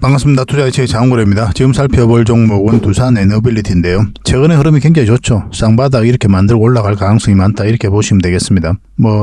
반갑습니다. 투자이치의 장훈고래입니다. 지금 살펴볼 종목은 두산에너빌리티인데요. 최근에 흐름이 굉장히 좋죠. 쌍바닥 이렇게 만들고 올라갈 가능성이 많다 이렇게 보시면 되겠습니다.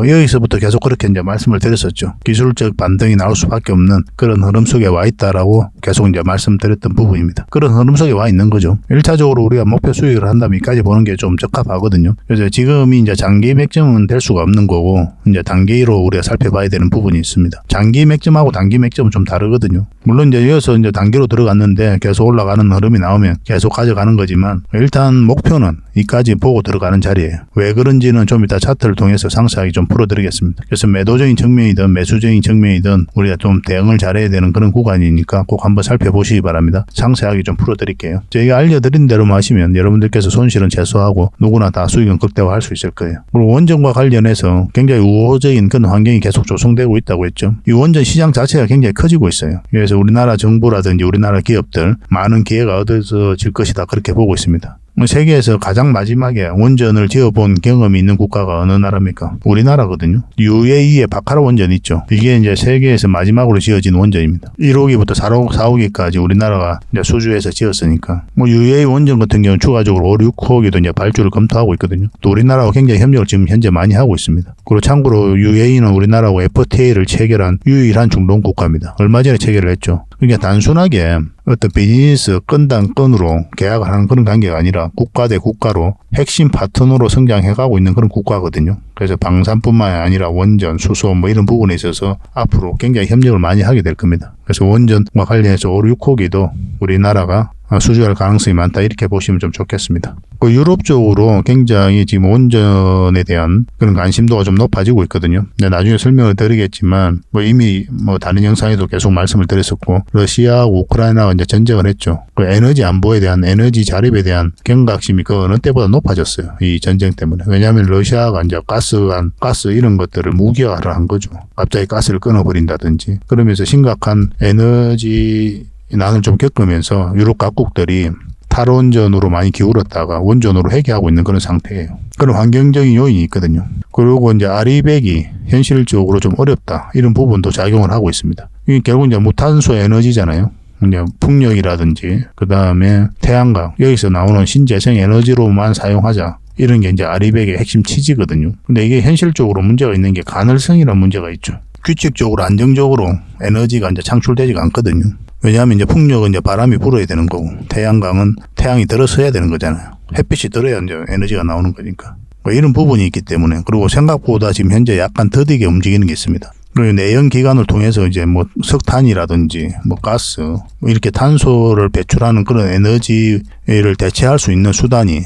여기서부터 계속 그렇게 이제 말씀을 드렸었죠. 기술적 반등이 나올 수밖에 없는 그런 흐름 속에 와 있다라고 계속 이제 말씀드렸던 부분입니다. 그런 흐름 속에 와 있는 거죠. 1차적으로 우리가 목표 수익을 한다면 여기까지 보는 게 좀 적합하거든요. 그래서 지금이 이제 장기 맥점은 될 수가 없는 거고 이제 단기로 우리가 살펴봐야 되는 부분이 있습니다. 장기 맥점하고 단기 맥점은 좀 다르거든요. 물론 이제 이어서 이제 단기로 들어갔는데 계속 올라가는 흐름이 나오면 계속 가져가는 거지만 일단 목표는 이까지 보고 들어가는 자리예요. 왜 그런지는 좀 이따 차트를 통해서 상세하게 좀 풀어드리겠습니다. 그래서 매도적인 측면이든 매수적인 측면이든 우리가 좀 대응을 잘해야 되는 그런 구간이니까 꼭 한번 살펴보시기 바랍니다. 상세하게 좀 풀어드릴게요. 저희가 알려드린 대로만 하시면 여러분들께서 손실은 최소화하고 누구나 다 수익은 극대화할 수 있을 거예요. 그리고 원전과 관련해서 굉장히 우호적인 그런 환경이 계속 조성되고 있다고 했죠. 이 원전 시장 자체가 굉장히 커지고 있어요. 그래서 우리나라 정부라든지 우리나라 기업들 많은 기회가 얻어질 것이다 그렇게 보고 있습니다. 세계에서 가장 마지막에 원전을 지어본 경험이 있는 국가가 어느 나라입니까? 우리나라거든요. UAE의 바카라 원전 있죠. 이게 이제 세계에서 마지막으로 지어진 원전입니다. 1호기부터 4호기까지 우리나라가 이제 수주해서 지었으니까. UAE 원전 같은 경우는 추가적으로 5, 6호기도 이제 발주를 검토하고 있거든요. 또 우리나라와 굉장히 협력을 지금 현재 많이 하고 있습니다. 그리고 참고로 UAE는 우리나라하고 FTA를 체결한 유일한 중동 국가입니다. 얼마 전에 체결을 했죠. 그러니까 단순하게 어떤 비즈니스 건당 건으로 계약을 하는 그런 관계가 아니라 국가 대 국가로 핵심 파트너로 성장해가고 있는 그런 국가거든요. 그래서 방산뿐만 아니라 원전, 수소 이런 부분에 있어서 앞으로 굉장히 협력을 많이 하게 될 겁니다. 그래서 원전과 관련해서 5, 6호기도 우리나라가 수주할 가능성이 많다 이렇게 보시면 좀 좋겠습니다. 유럽 쪽으로 굉장히 지금 원전에 대한 그런 관심도가 좀 높아지고 있거든요. 나중에 설명을 드리겠지만 이미 다른 영상에도 계속 말씀을 드렸었고 러시아하고 우크라이나가 이제 전쟁을 했죠. 그 에너지 안보에 대한 에너지 자립에 대한 경각심이 그 어느 때보다 높아졌어요. 이 전쟁 때문에. 왜냐하면 러시아가 이제 가스 이런 것들을 무기화를 한 거죠. 갑자기 가스를 끊어버린다든지 그러면서 심각한 에너지 난을 좀 겪으면서 유럽 각국들이 탈원전으로 많이 기울었다가 원전으로 회귀하고 있는 그런 상태예요. 그런 환경적인 요인이 있거든요. 그리고 이제 아리백이 현실적으로 좀 어렵다 이런 부분도 작용을 하고 있습니다. 이게 결국 이제 무탄소 에너지잖아요. 이제 풍력이라든지 그 다음에 태양광 여기서 나오는 신재생 에너지로만 사용하자. 이런 게 이제 아리백의 핵심 취지거든요. 근데 이게 현실적으로 문제가 있는 게 가능성이라는 문제가 있죠. 규칙적으로 안정적으로 에너지가 이제 창출되지가 않거든요. 왜냐하면 이제 풍력은 이제 바람이 불어야 되는 거고 태양광은 태양이 들어서야 되는 거잖아요. 햇빛이 들어야 이제 에너지가 나오는 거니까. 이런 부분이 있기 때문에 그리고 생각보다 지금 현재 약간 더디게 움직이는 게 있습니다. 그리고 내연 기관을 통해서 이제 석탄이라든지 가스 이렇게 탄소를 배출하는 그런 에너지를 대체할 수 있는 수단이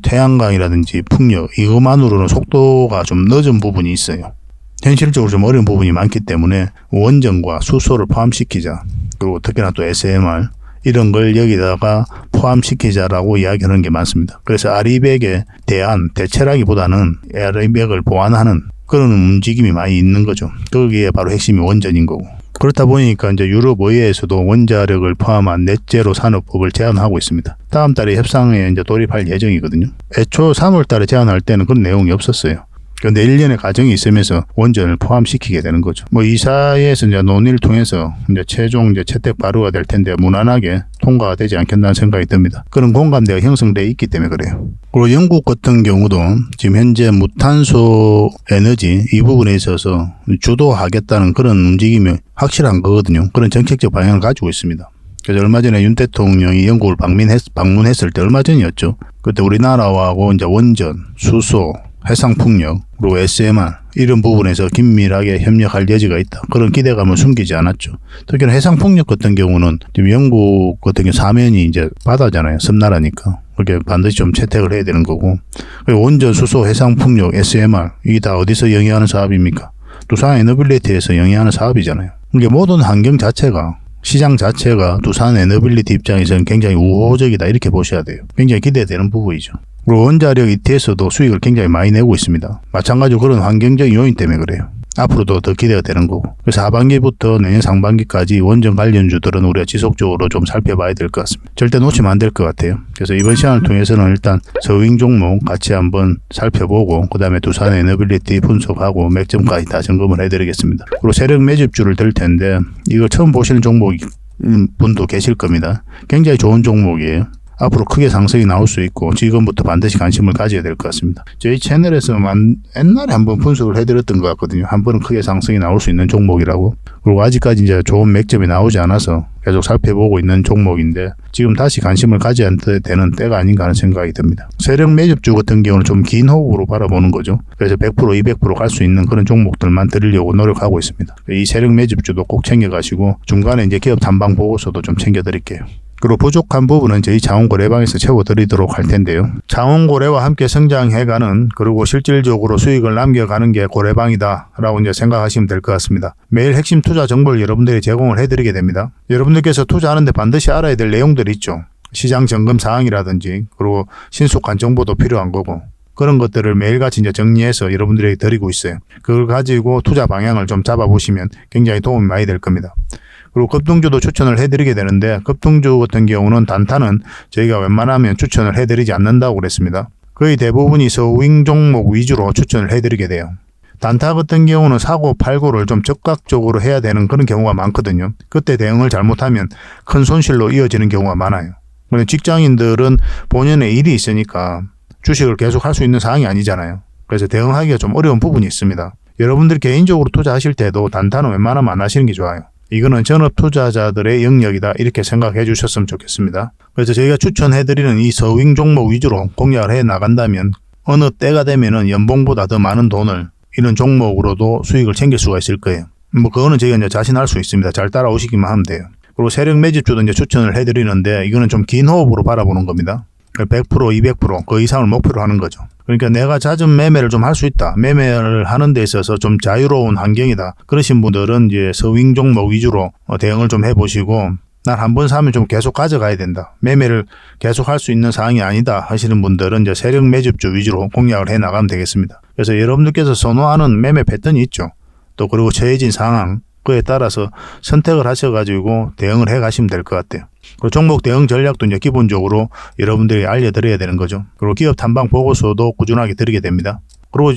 태양광이라든지 풍력 이것만으로는 속도가 좀 늦은 부분이 있어요. 현실적으로 좀 어려운 부분이 많기 때문에 원전과 수소를 포함시키자. 그리고 특히나 또 SMR 이런 걸 여기다가 포함시키자라고 이야기하는 게 많습니다. 그래서 아리백에 대한 대체라기보다는 아리백을 보완하는 그런 움직임이 많이 있는 거죠. 거기에 바로 핵심이 원전인 거고. 그렇다 보니까 이제 유럽 의회에서도 원자력을 포함한 넷제로 산업법을 제안하고 있습니다. 다음 달에 협상에 이제 돌입할 예정이거든요. 애초 3월 달에 제안할 때는 그런 내용이 없었어요. 그런데 1년의 과정이 있으면서 원전을 포함시키게 되는 거죠. 이사회에서 이제 논의를 통해서 이제 최종 채택 발의가 될 텐데 무난하게 통과가 되지 않겠다는 생각이 듭니다. 그런 공감대가 형성되어 있기 때문에 그래요. 그리고 영국 같은 경우도 지금 현재 무탄소 에너지 이 부분에 있어서 주도하겠다는 그런 움직임이 확실한 거거든요. 그런 정책적 방향을 가지고 있습니다. 그래서 얼마 전에 윤 대통령이 영국을 방문했을 때 얼마 전이었죠. 그때 우리나라하고 이제 원전, 수소, 해상풍력, 그리고 SMR 이런 부분에서 긴밀하게 협력할 여지가 있다. 그런 기대감을 숨기지 않았죠. 특히나 해상풍력 같은 경우는 지금 영국 같은 경우 사면이 이제 바다잖아요. 섬나라니까. 그렇게 반드시 좀 채택을 해야 되는 거고. 그리고 원전, 수소, 해상풍력, SMR 이게 다 어디서 영위하는 사업입니까? 두산에너빌리티에서 영위하는 사업이잖아요. 이게 모든 환경 자체가 시장 자체가 두산에너빌리티 입장에서는 굉장히 우호적이다 이렇게 보셔야 돼요. 굉장히 기대되는 부분이죠. 그리고 원자력 ET에서도 수익을 굉장히 많이 내고 있습니다. 마찬가지로 그런 환경적인 요인 때문에 그래요. 앞으로도 더 기대가 되는 거고. 그래서 하반기부터 내년 상반기까지 원전 관련주들은 우리가 지속적으로 좀 살펴봐야 될 것 같습니다. 절대 놓치면 안 될 것 같아요. 그래서 이번 시간을 통해서는 일단 서윙 종목 같이 한번 살펴보고 그 다음에 두산에너빌리티 분석하고 맥점까지 다 점검을 해드리겠습니다. 그리고 세력 매집주를 들 텐데 이거 처음 보시는 종목이 분도 계실 겁니다. 굉장히 좋은 종목이에요. 앞으로 크게 상승이 나올 수 있고 지금부터 반드시 관심을 가져야 될 것 같습니다. 저희 채널에서 옛날에 한번 분석을 해드렸던 것 같거든요. 한 번은 크게 상승이 나올 수 있는 종목이라고. 그리고 아직까지 이제 좋은 맥점이 나오지 않아서 계속 살펴보고 있는 종목인데 지금 다시 관심을 가져야 되는 때가 아닌가 하는 생각이 듭니다. 세력 매집주 같은 경우는 좀 긴 호흡으로 바라보는 거죠. 그래서 100% 200% 갈 수 있는 그런 종목들만 드리려고 노력하고 있습니다. 이 세력 매집주도 꼭 챙겨가시고 중간에 이제 기업 탐방 보고서도 좀 챙겨드릴게요. 그리고 부족한 부분은 저희 자원고래방에서 채워드리도록 할 텐데요. 자원고래와 함께 성장해가는 그리고 실질적으로 수익을 남겨가는 게 고래방이다 라고 이제 생각하시면 될 것 같습니다. 매일 핵심 투자 정보를 여러분들이 제공을 해드리게 됩니다. 여러분들께서 투자하는데 반드시 알아야 될 내용들이 있죠. 시장 점검 사항이라든지 그리고 신속한 정보도 필요한 거고 그런 것들을 매일같이 이제 정리해서 여러분들에게 드리고 있어요. 그걸 가지고 투자 방향을 좀 잡아보시면 굉장히 도움이 많이 될 겁니다. 그리고 급등주도 추천을 해드리게 되는데 급등주 같은 경우는 단타는 저희가 웬만하면 추천을 해드리지 않는다고 그랬습니다. 거의 대부분이 서윙 종목 위주로 추천을 해드리게 돼요. 단타 같은 경우는 사고 팔고를 좀 적극적으로 해야 되는 그런 경우가 많거든요. 그때 대응을 잘못하면 큰 손실로 이어지는 경우가 많아요. 그런데 직장인들은 본연의 일이 있으니까 주식을 계속 할 수 있는 상황이 아니잖아요. 그래서 대응하기가 좀 어려운 부분이 있습니다. 여러분들 개인적으로 투자하실 때도 단타는 웬만하면 안 하시는 게 좋아요. 이거는 전업 투자자들의 영역이다 이렇게 생각해 주셨으면 좋겠습니다. 그래서 저희가 추천해드리는 이 서윙 종목 위주로 공략을 해 나간다면 어느 때가 되면은 연봉보다 더 많은 돈을 이런 종목으로도 수익을 챙길 수가 있을 거예요. 그거는 저희가 이제 자신할 수 있습니다. 잘 따라오시기만 하면 돼요. 그리고 세력 매집주도 이제 추천을 해드리는데 이거는 좀 긴 호흡으로 바라보는 겁니다. 100%, 200%, 그 이상을 목표로 하는 거죠. 그러니까 내가 잦은 매매를 좀 할 수 있다. 매매를 하는 데 있어서 좀 자유로운 환경이다. 그러신 분들은 이제 서윙 종목 위주로 대응을 좀 해보시고 난 한 번 사면 좀 계속 가져가야 된다. 매매를 계속 할 수 있는 상황이 아니다 하시는 분들은 이제 세력 매집주 위주로 공략을 해 나가면 되겠습니다. 그래서 여러분들께서 선호하는 매매 패턴이 있죠. 또 그리고 처해진 상황 그에 따라서 선택을 하셔가지고 대응을 해 가시면 될 것 같아요. 그리고 종목 대응 전략도 이제 기본적으로 여러분들이 알려드려야 되는 거죠. 그리고 기업 탐방 보고서도 꾸준하게 드리게 됩니다. 그리고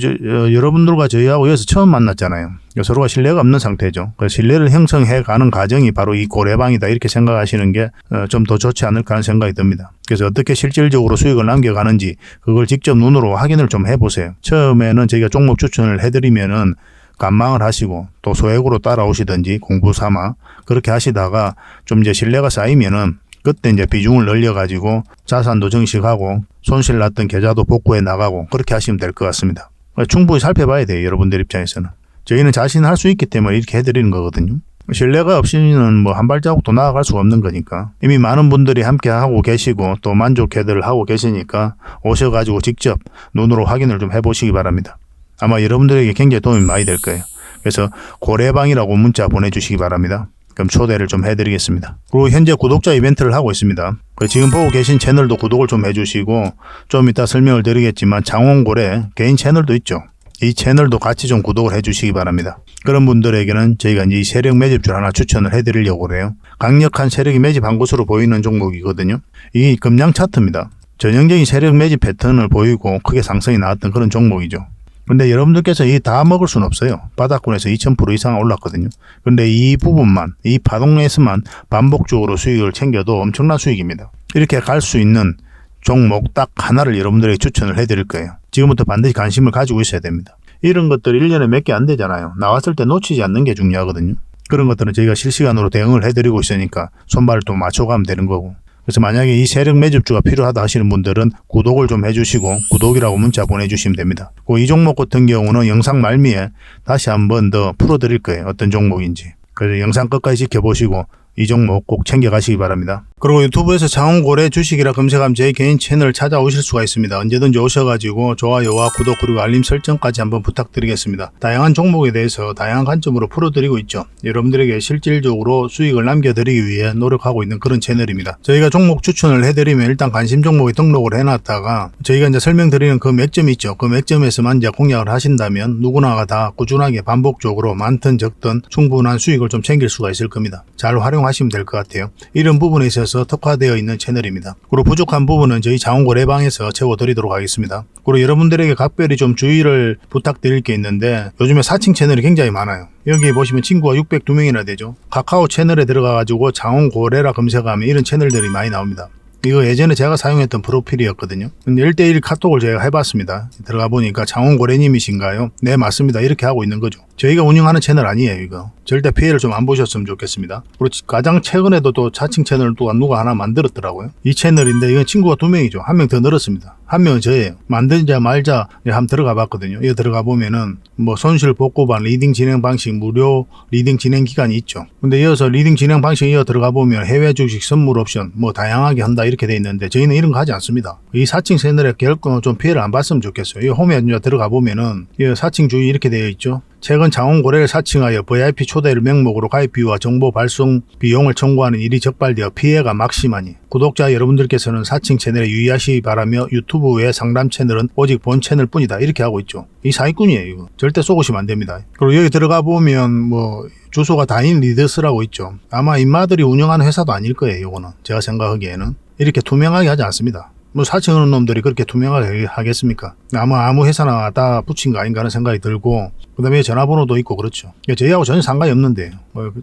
여러분들과 저희하고 여기서 처음 만났잖아요. 서로가 신뢰가 없는 상태죠. 그 신뢰를 형성해 가는 과정이 바로 이 고래방이다 이렇게 생각하시는 게 좀 더 좋지 않을까 하는 생각이 듭니다. 그래서 어떻게 실질적으로 수익을 남겨가는지 그걸 직접 눈으로 확인을 좀 해보세요. 처음에는 저희가 종목 추천을 해드리면은 관망을 하시고 또 소액으로 따라오시든지 공부 삼아 그렇게 하시다가 좀 이제 신뢰가 쌓이면은 그때 이제 비중을 늘려가지고 자산도 증식하고 손실 났던 계좌도 복구해 나가고 그렇게 하시면 될 것 같습니다. 충분히 살펴봐야 돼요. 여러분들 입장에서는. 저희는 자신할 수 있기 때문에 이렇게 해드리는 거거든요. 신뢰가 없이는 뭐 한 발자국도 나아갈 수가 없는 거니까 이미 많은 분들이 함께 하고 계시고 또 만족해들 하고 계시니까 오셔가지고 직접 눈으로 확인을 좀 해보시기 바랍니다. 아마 여러분들에게 굉장히 도움이 많이 될 거예요. 그래서 고래방이라고 문자 보내주시기 바랍니다. 그럼 초대를 좀 해드리겠습니다. 그리고 현재 구독자 이벤트를 하고 있습니다. 지금 보고 계신 채널도 구독을 좀 해주시고 좀 이따 설명을 드리겠지만 장원고래 개인 채널도 있죠. 이 채널도 같이 좀 구독을 해주시기 바랍니다. 그런 분들에게는 저희가 이제 이 세력 매집줄 하나 추천을 해드리려고 그래요. 강력한 세력이 매집한 것으로 보이는 종목이거든요. 이 금량 차트입니다. 전형적인 세력 매집 패턴을 보이고 크게 상승이 나왔던 그런 종목이죠. 근데 여러분들께서 이 다 먹을 수는 없어요. 바닥권에서 2000% 이상 올랐거든요. 근데 이 부분만, 이 파동에서만 반복적으로 수익을 챙겨도 엄청난 수익입니다. 이렇게 갈 수 있는 종목 딱 하나를 여러분들에게 추천을 해드릴 거예요. 지금부터 반드시 관심을 가지고 있어야 됩니다. 이런 것들 1년에 몇 개 안 되잖아요. 나왔을 때 놓치지 않는 게 중요하거든요. 그런 것들은 저희가 실시간으로 대응을 해드리고 있으니까 손발을 또 맞춰가면 되는 거고. 그래서 만약에 이 세력 매집주가 필요하다 하시는 분들은 구독을 좀 해주시고 구독이라고 문자 보내주시면 됩니다. 이 종목 같은 경우는 영상 말미에 다시 한번 더 풀어드릴 거예요. 어떤 종목인지. 그래서 영상 끝까지 지켜보시고 이 종목 꼭 챙겨가시기 바랍니다. 그리고 유튜브에서 장원고래 주식이라 검색하면 제 개인 채널 찾아오실 수가 있습니다. 언제든지 오셔가지고 좋아요와 구독 그리고 알림 설정까지 한번 부탁드리겠습니다. 다양한 종목에 대해서 다양한 관점으로 풀어드리고 있죠. 여러분들에게 실질적으로 수익을 남겨드리기 위해 노력하고 있는 그런 채널입니다. 저희가 종목 추천을 해드리면 일단 관심 종목에 등록을 해놨다가 저희가 이제 설명드리는 그 맥점이 있죠. 그 맥점에서만 이제 공략을 하신다면 누구나가 다 꾸준하게 반복적으로 많든 적든 충분한 수익을 좀 챙길 수가 있을 겁니다. 잘 활용하시면 될 것 같아요. 이런 부분에 있어서 있어서 특화되어 있는 채널입니다. 그리고 부족한 부분은 저희 자원거래방에서 채워드리도록 하겠습니다. 그리고 여러분들에게 각별히 좀 주의를 부탁드릴 게 있는데 요즘에 사칭 채널이 굉장히 많아요. 여기 보시면 친구가 602명이나 되죠. 카카오 채널에 들어가가지고 자원거래라 검색하면 이런 채널들이 많이 나옵니다. 이거 예전에 제가 사용했던 프로필이었거든요. 근데 1대1 카톡을 제가 해봤습니다. 들어가 보니까 장원고래님이신가요? 네, 맞습니다. 이렇게 하고 있는 거죠. 저희가 운영하는 채널 아니에요, 이거. 절대 피해를 좀 안 보셨으면 좋겠습니다. 그리고 가장 최근에도 또 자칭 채널을 또 누가 하나 만들었더라고요. 이 채널인데 이건 친구가 2명이죠. 1명 더 늘었습니다. 1명은 저예요. 만들자 말자 한번 들어가 봤거든요. 이거 들어가 보면은 뭐 손실 복구반 리딩 진행 방식 무료 리딩 진행 기간이 있죠. 근데 이어서 리딩 진행 방식 이어 들어가 보면 해외 주식 선물 옵션 뭐 다양하게 한다 이렇게 돼 있는데 저희는 이런 거 하지 않습니다. 이 사칭 채널에 결코 좀 피해를 안 봤으면 좋겠어요. 이 홈에 들어가 보면은 이 사칭 주의 이렇게 되어 있죠. 최근 장원고래를 사칭하여 VIP 초대를 명목으로 가입비와 정보 발송 비용을 청구하는 일이 적발되어 피해가 막심하니 구독자 여러분들께서는 사칭 채널에 유의하시기 바라며 유튜브 외 상담 채널은 오직 본 채널 뿐이다 이렇게 하고 있죠. 이 사기꾼이에요. 이거 절대 쏘시면 안 됩니다. 그리고 여기 들어가 보면 뭐 주소가 다인 리더스라고 있죠. 아마 인마들이 운영하는 회사도 아닐 거예요. 이거는 제가 생각하기에는 이렇게 투명하게 하지 않습니다. 뭐 사칭하는 놈들이 그렇게 투명하게 하겠습니까? 아무 회사나 다 붙인 거 아닌가 하는 생각이 들고 그 다음에 전화번호도 있고 그렇죠. 저희하고 전혀 상관이 없는데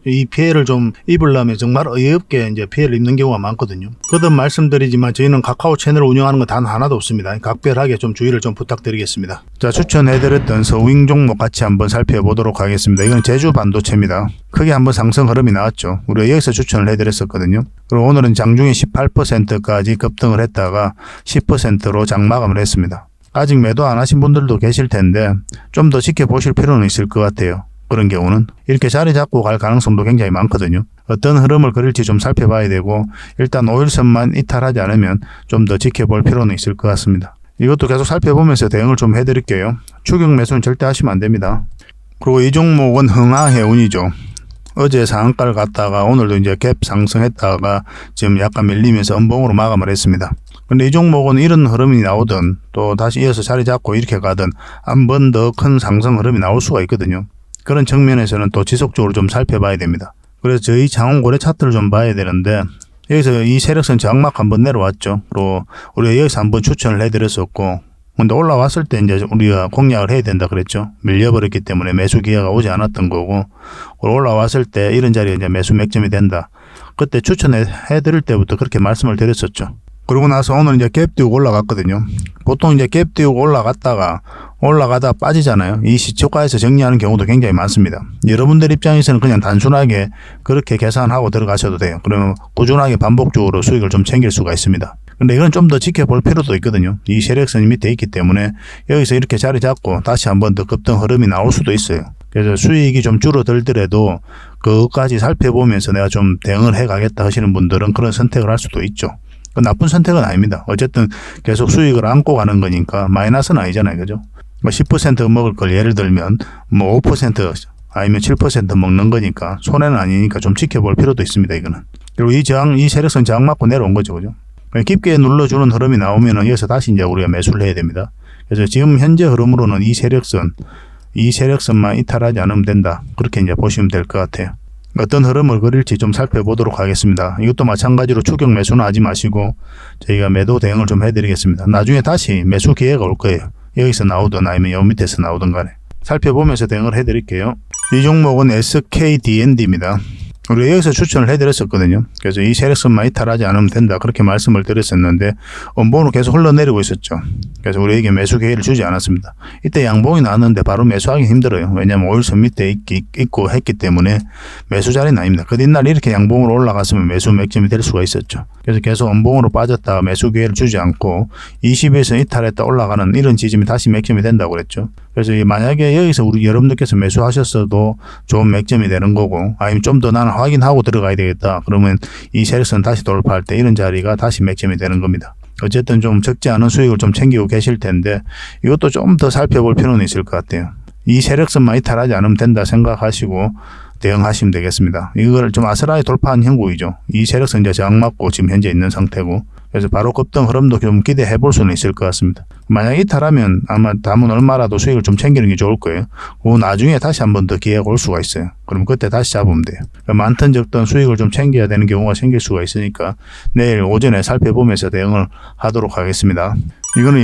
이 피해를 좀 입으려면 정말 어이없게 이제 피해를 입는 경우가 많거든요. 거듭 말씀드리지만 저희는 카카오 채널을 운영하는 건 단 하나도 없습니다. 각별하게 좀 주의를 좀 부탁드리겠습니다. 자, 추천해드렸던 서윙 종목 같이 한번 살펴보도록 하겠습니다. 이건 제주 반도체입니다. 크게 한번 상승 흐름이 나왔죠. 우리가 여기서 추천을 해드렸었거든요. 그리고 오늘은 장중에 18%까지 급등을 했다가 10%로 장마감을 했습니다. 아직 매도 안 하신 분들도 계실 텐데 좀 더 지켜보실 필요는 있을 것 같아요. 그런 경우는 이렇게 자리 잡고 갈 가능성도 굉장히 많거든요. 어떤 흐름을 그릴지 좀 살펴봐야 되고 일단 5일선만 이탈하지 않으면 좀 더 지켜볼 필요는 있을 것 같습니다. 이것도 계속 살펴보면서 대응을 좀 해드릴게요. 추격 매수는 절대 하시면 안 됩니다. 그리고 이 종목은 흥하해운이죠. 어제 상한가를 갔다가 오늘도 이제 갭 상승했다가 지금 약간 밀리면서 음봉으로 마감을 했습니다. 근데 이 종목은 이런 흐름이 나오든 또 다시 이어서 자리 잡고 이렇게 가든 한 번 더 큰 상승 흐름이 나올 수가 있거든요. 그런 측면에서는 또 지속적으로 좀 살펴봐야 됩니다. 그래서 저희 장원고래 차트를 좀 봐야 되는데 여기서 이 세력선 저항막 한번 내려왔죠. 그리고 우리가 여기서 한번 추천을 해드렸었고 근데 올라왔을 때 이제 우리가 공략을 해야 된다 그랬죠. 밀려버렸기 때문에 매수 기회가 오지 않았던 거고 올라왔을 때 이런 자리에 이제 매수 맥점이 된다. 그때 추천해 드릴 때부터 그렇게 말씀을 드렸었죠. 그러고 나서 오늘 이제 갭 띄우고 올라갔거든요. 보통 이제 갭 띄우고 올라가다 빠지잖아요. 이 시초가에서 정리하는 경우도 굉장히 많습니다. 여러분들 입장에서는 그냥 단순하게 그렇게 계산하고 들어가셔도 돼요. 그러면 꾸준하게 반복적으로 수익을 좀 챙길 수가 있습니다. 근데 이건 좀 더 지켜볼 필요도 있거든요. 이 세력선이 밑에 있기 때문에 여기서 이렇게 자리 잡고 다시 한번 더 급등 흐름이 나올 수도 있어요. 그래서 수익이 좀 줄어들더라도 그것까지 살펴보면서 내가 좀 대응을 해가겠다 하시는 분들은 그런 선택을 할 수도 있죠. 나쁜 선택은 아닙니다. 어쨌든 계속 수익을 안고 가는 거니까 마이너스는 아니잖아요. 그죠? 10% 먹을 걸 예를 들면 뭐 5% 아니면 7% 먹는 거니까 손해는 아니니까 좀 지켜볼 필요도 있습니다. 이거는. 그리고 이 세력선 저항 맞고 내려온 거죠. 그죠? 깊게 눌러주는 흐름이 나오면은 여기서 다시 이제 우리가 매수를 해야 됩니다. 그래서 지금 현재 흐름으로는 이 세력선만 이탈하지 않으면 된다. 그렇게 이제 보시면 될 것 같아요. 어떤 흐름을 그릴지 좀 살펴보도록 하겠습니다. 이것도 마찬가지로 추격 매수는 하지 마시고 저희가 매도 대응을 좀 해드리겠습니다. 나중에 다시 매수 기회가 올 거예요. 여기서 나오든 아니면 여 밑에서 나오든 간에 살펴보면서 대응을 해드릴게요. 이 종목은 SKDND입니다. 우리가 여기서 추천을 해드렸었거든요. 그래서 이 세력선만 이탈하지 않으면 된다. 그렇게 말씀을 드렸었는데 원봉으로 계속 흘러내리고 있었죠. 그래서 우리에게 매수 기회를 주지 않았습니다. 이때 양봉이 나왔는데 바로 매수하기 힘들어요. 왜냐하면 5일선 밑에 있고 했기 때문에 매수 자리는 아닙니다. 그 뒷날 이렇게 양봉으로 올라갔으면 매수 맥점이 될 수가 있었죠. 그래서 계속 원봉으로 빠졌다가 매수 기회를 주지 않고 20에서 이탈했다 올라가는 이런 지점이 다시 맥점이 된다고 그랬죠. 그래서 만약에 여기서 우리 여러분들께서 매수하셨어도 좋은 맥점이 되는 거고 아니면 좀 더 나는 확인하고 들어가야 되겠다. 그러면 이 세력선 다시 돌파할 때 이런 자리가 다시 맥점이 되는 겁니다. 어쨌든 좀 적지 않은 수익을 좀 챙기고 계실 텐데 이것도 좀 더 살펴볼 필요는 있을 것 같아요. 이 세력선만 이탈하지 않으면 된다 생각하시고 대응하시면 되겠습니다. 이걸 좀 아슬아슬 돌파한 형국이죠. 이 세력선 이제 저항 맞고 지금 현재 있는 상태고 그래서 바로 급등 흐름도 좀 기대해 볼 수는 있을 것 같습니다. 만약 이탈하면 아마 남은 얼마라도 수익을 좀 챙기는 게 좋을 거예요. 그 나중에 다시 한 번 더 기회가 올 수가 있어요. 그럼 그때 다시 잡으면 돼요. 많든 적든 수익을 좀 챙겨야 되는 경우가 생길 수가 있으니까 내일 오전에 살펴보면서 대응을 하도록 하겠습니다. 이거는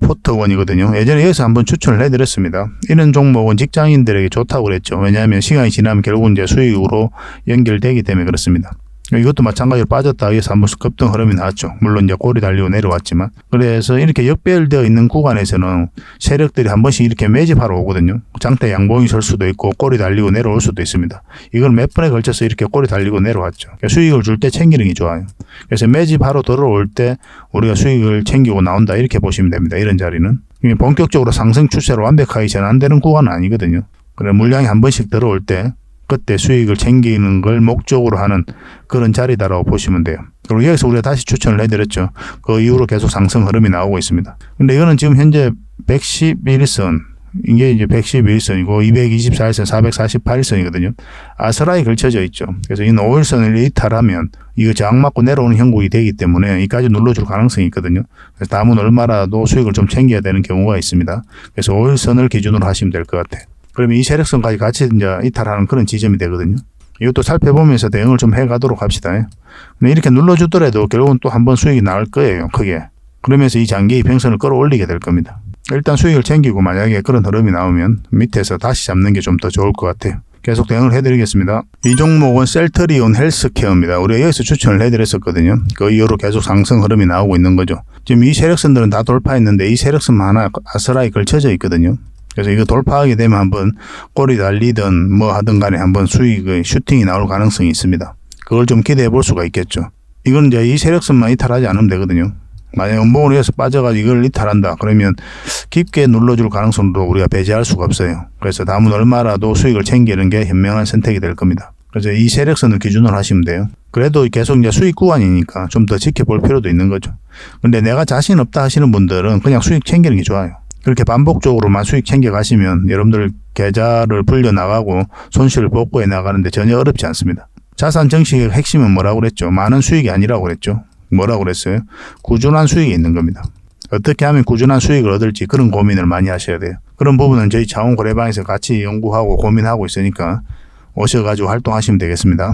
영림소프트원이거든요. 예전에 여기서 한번 추천을 해드렸습니다. 이런 종목은 직장인들에게 좋다고 그랬죠. 왜냐하면 시간이 지나면 결국은 이제 수익으로 연결되기 때문에 그렇습니다. 이것도 마찬가지로 빠졌다 해서 한번 급등 흐름이 나왔죠. 물론 이제 꼬리 달리고 내려왔지만. 그래서 이렇게 역배열되어 있는 구간에서는 세력들이 한 번씩 이렇게 매집하러 오거든요. 장대 양봉이 설 수도 있고 꼬리 달리고 내려올 수도 있습니다. 이걸 몇 번에 걸쳐서 이렇게 꼬리 달리고 내려왔죠. 그러니까 수익을 줄 때 챙기는 게 좋아요. 그래서 매집하러 들어올 때 우리가 수익을 챙기고 나온다 이렇게 보시면 됩니다. 이런 자리는. 본격적으로 상승 추세로 완벽하게 전환되는 구간은 아니거든요. 그래 물량이 한 번씩 들어올 때 그때 수익을 챙기는 걸 목적으로 하는 그런 자리다라고 보시면 돼요. 그리고 여기서 우리가 다시 추천을 해드렸죠. 그 이후로 계속 상승 흐름이 나오고 있습니다. 근데 이거는 지금 현재 111선, 이게 이제 111선이고 224일선, 448일선이거든요. 아스라이 걸쳐져 있죠. 그래서 이 5일선을 이탈하면 이거 저항 맞고 내려오는 형국이 되기 때문에 이까지 눌러줄 가능성이 있거든요. 그래서 다음은 얼마라도 수익을 좀 챙겨야 되는 경우가 있습니다. 그래서 5일선을 기준으로 하시면 될 것 같아요. 그러면 이 세력선까지 같이 이제 이탈하는 그런 지점이 되거든요. 이것도 살펴보면서 대응을 좀 해가도록 합시다. 근데 이렇게 눌러주더라도 결국은 또 한번 수익이 나올 거예요. 크게. 그러면서 이 장기 평선을 끌어올리게 될 겁니다. 일단 수익을 챙기고 만약에 그런 흐름이 나오면 밑에서 다시 잡는 게 좀 더 좋을 것 같아요. 계속 대응을 해드리겠습니다. 이 종목은 셀트리온 헬스케어입니다. 우리가 여기서 추천을 해드렸었거든요. 그 이후로 계속 상승 흐름이 나오고 있는 거죠. 지금 이 세력선들은 다 돌파했는데 이 세력선만 하나 아스라이 걸쳐져 있거든요. 그래서 이거 돌파하게 되면 한번 꼬리 달리든 뭐 하든 간에 한번 수익의 슈팅이 나올 가능성이 있습니다. 그걸 좀 기대해 볼 수가 있겠죠. 이건 이제 이 세력선만 이탈하지 않으면 되거든요. 만약에 음봉으로 해서 빠져가지고 이걸 이탈한다 그러면 깊게 눌러줄 가능성도 우리가 배제할 수가 없어요. 그래서 다음은 얼마라도 수익을 챙기는 게 현명한 선택이 될 겁니다. 그래서 이 세력선을 기준으로 하시면 돼요. 그래도 계속 이제 수익 구간이니까 좀 더 지켜볼 필요도 있는 거죠. 근데 내가 자신 없다 하시는 분들은 그냥 수익 챙기는 게 좋아요. 그렇게 반복적으로만 수익 챙겨가시면 여러분들 계좌를 불려나가고 손실을 복구해 나가는데 전혀 어렵지 않습니다. 자산 정식의 핵심은 뭐라고 그랬죠? 많은 수익이 아니라고 그랬죠. 뭐라고 그랬어요? 꾸준한 수익이 있는 겁니다. 어떻게 하면 꾸준한 수익을 얻을지 그런 고민을 많이 하셔야 돼요. 그런 부분은 저희 자원거래방에서 같이 연구하고 고민하고 있으니까 오셔가지고 활동하시면 되겠습니다.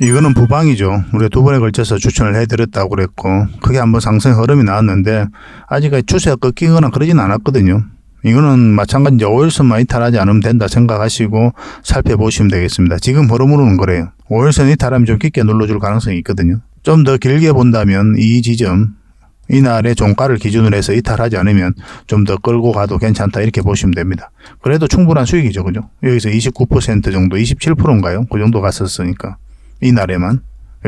이거는 부방이죠. 우리가 두 번에 걸쳐서 추천을 해드렸다고 그랬고 크게 한번 상승 흐름이 나왔는데 아직까지 추세가 꺾이거나 그러진 않았거든요. 이거는 마찬가지 이제 5일선만 이탈하지 않으면 된다 생각하시고 살펴보시면 되겠습니다. 지금 흐름으로는 그래요. 5일선 이탈하면 좀 깊게 눌러줄 가능성이 있거든요. 좀 더 길게 본다면 이 지점 이날의 종가를 기준으로 해서 이탈하지 않으면 좀 더 끌고 가도 괜찮다 이렇게 보시면 됩니다. 그래도 충분한 수익이죠. 그죠? 여기서 29% 정도 27%인가요? 그 정도 갔었으니까 이날에만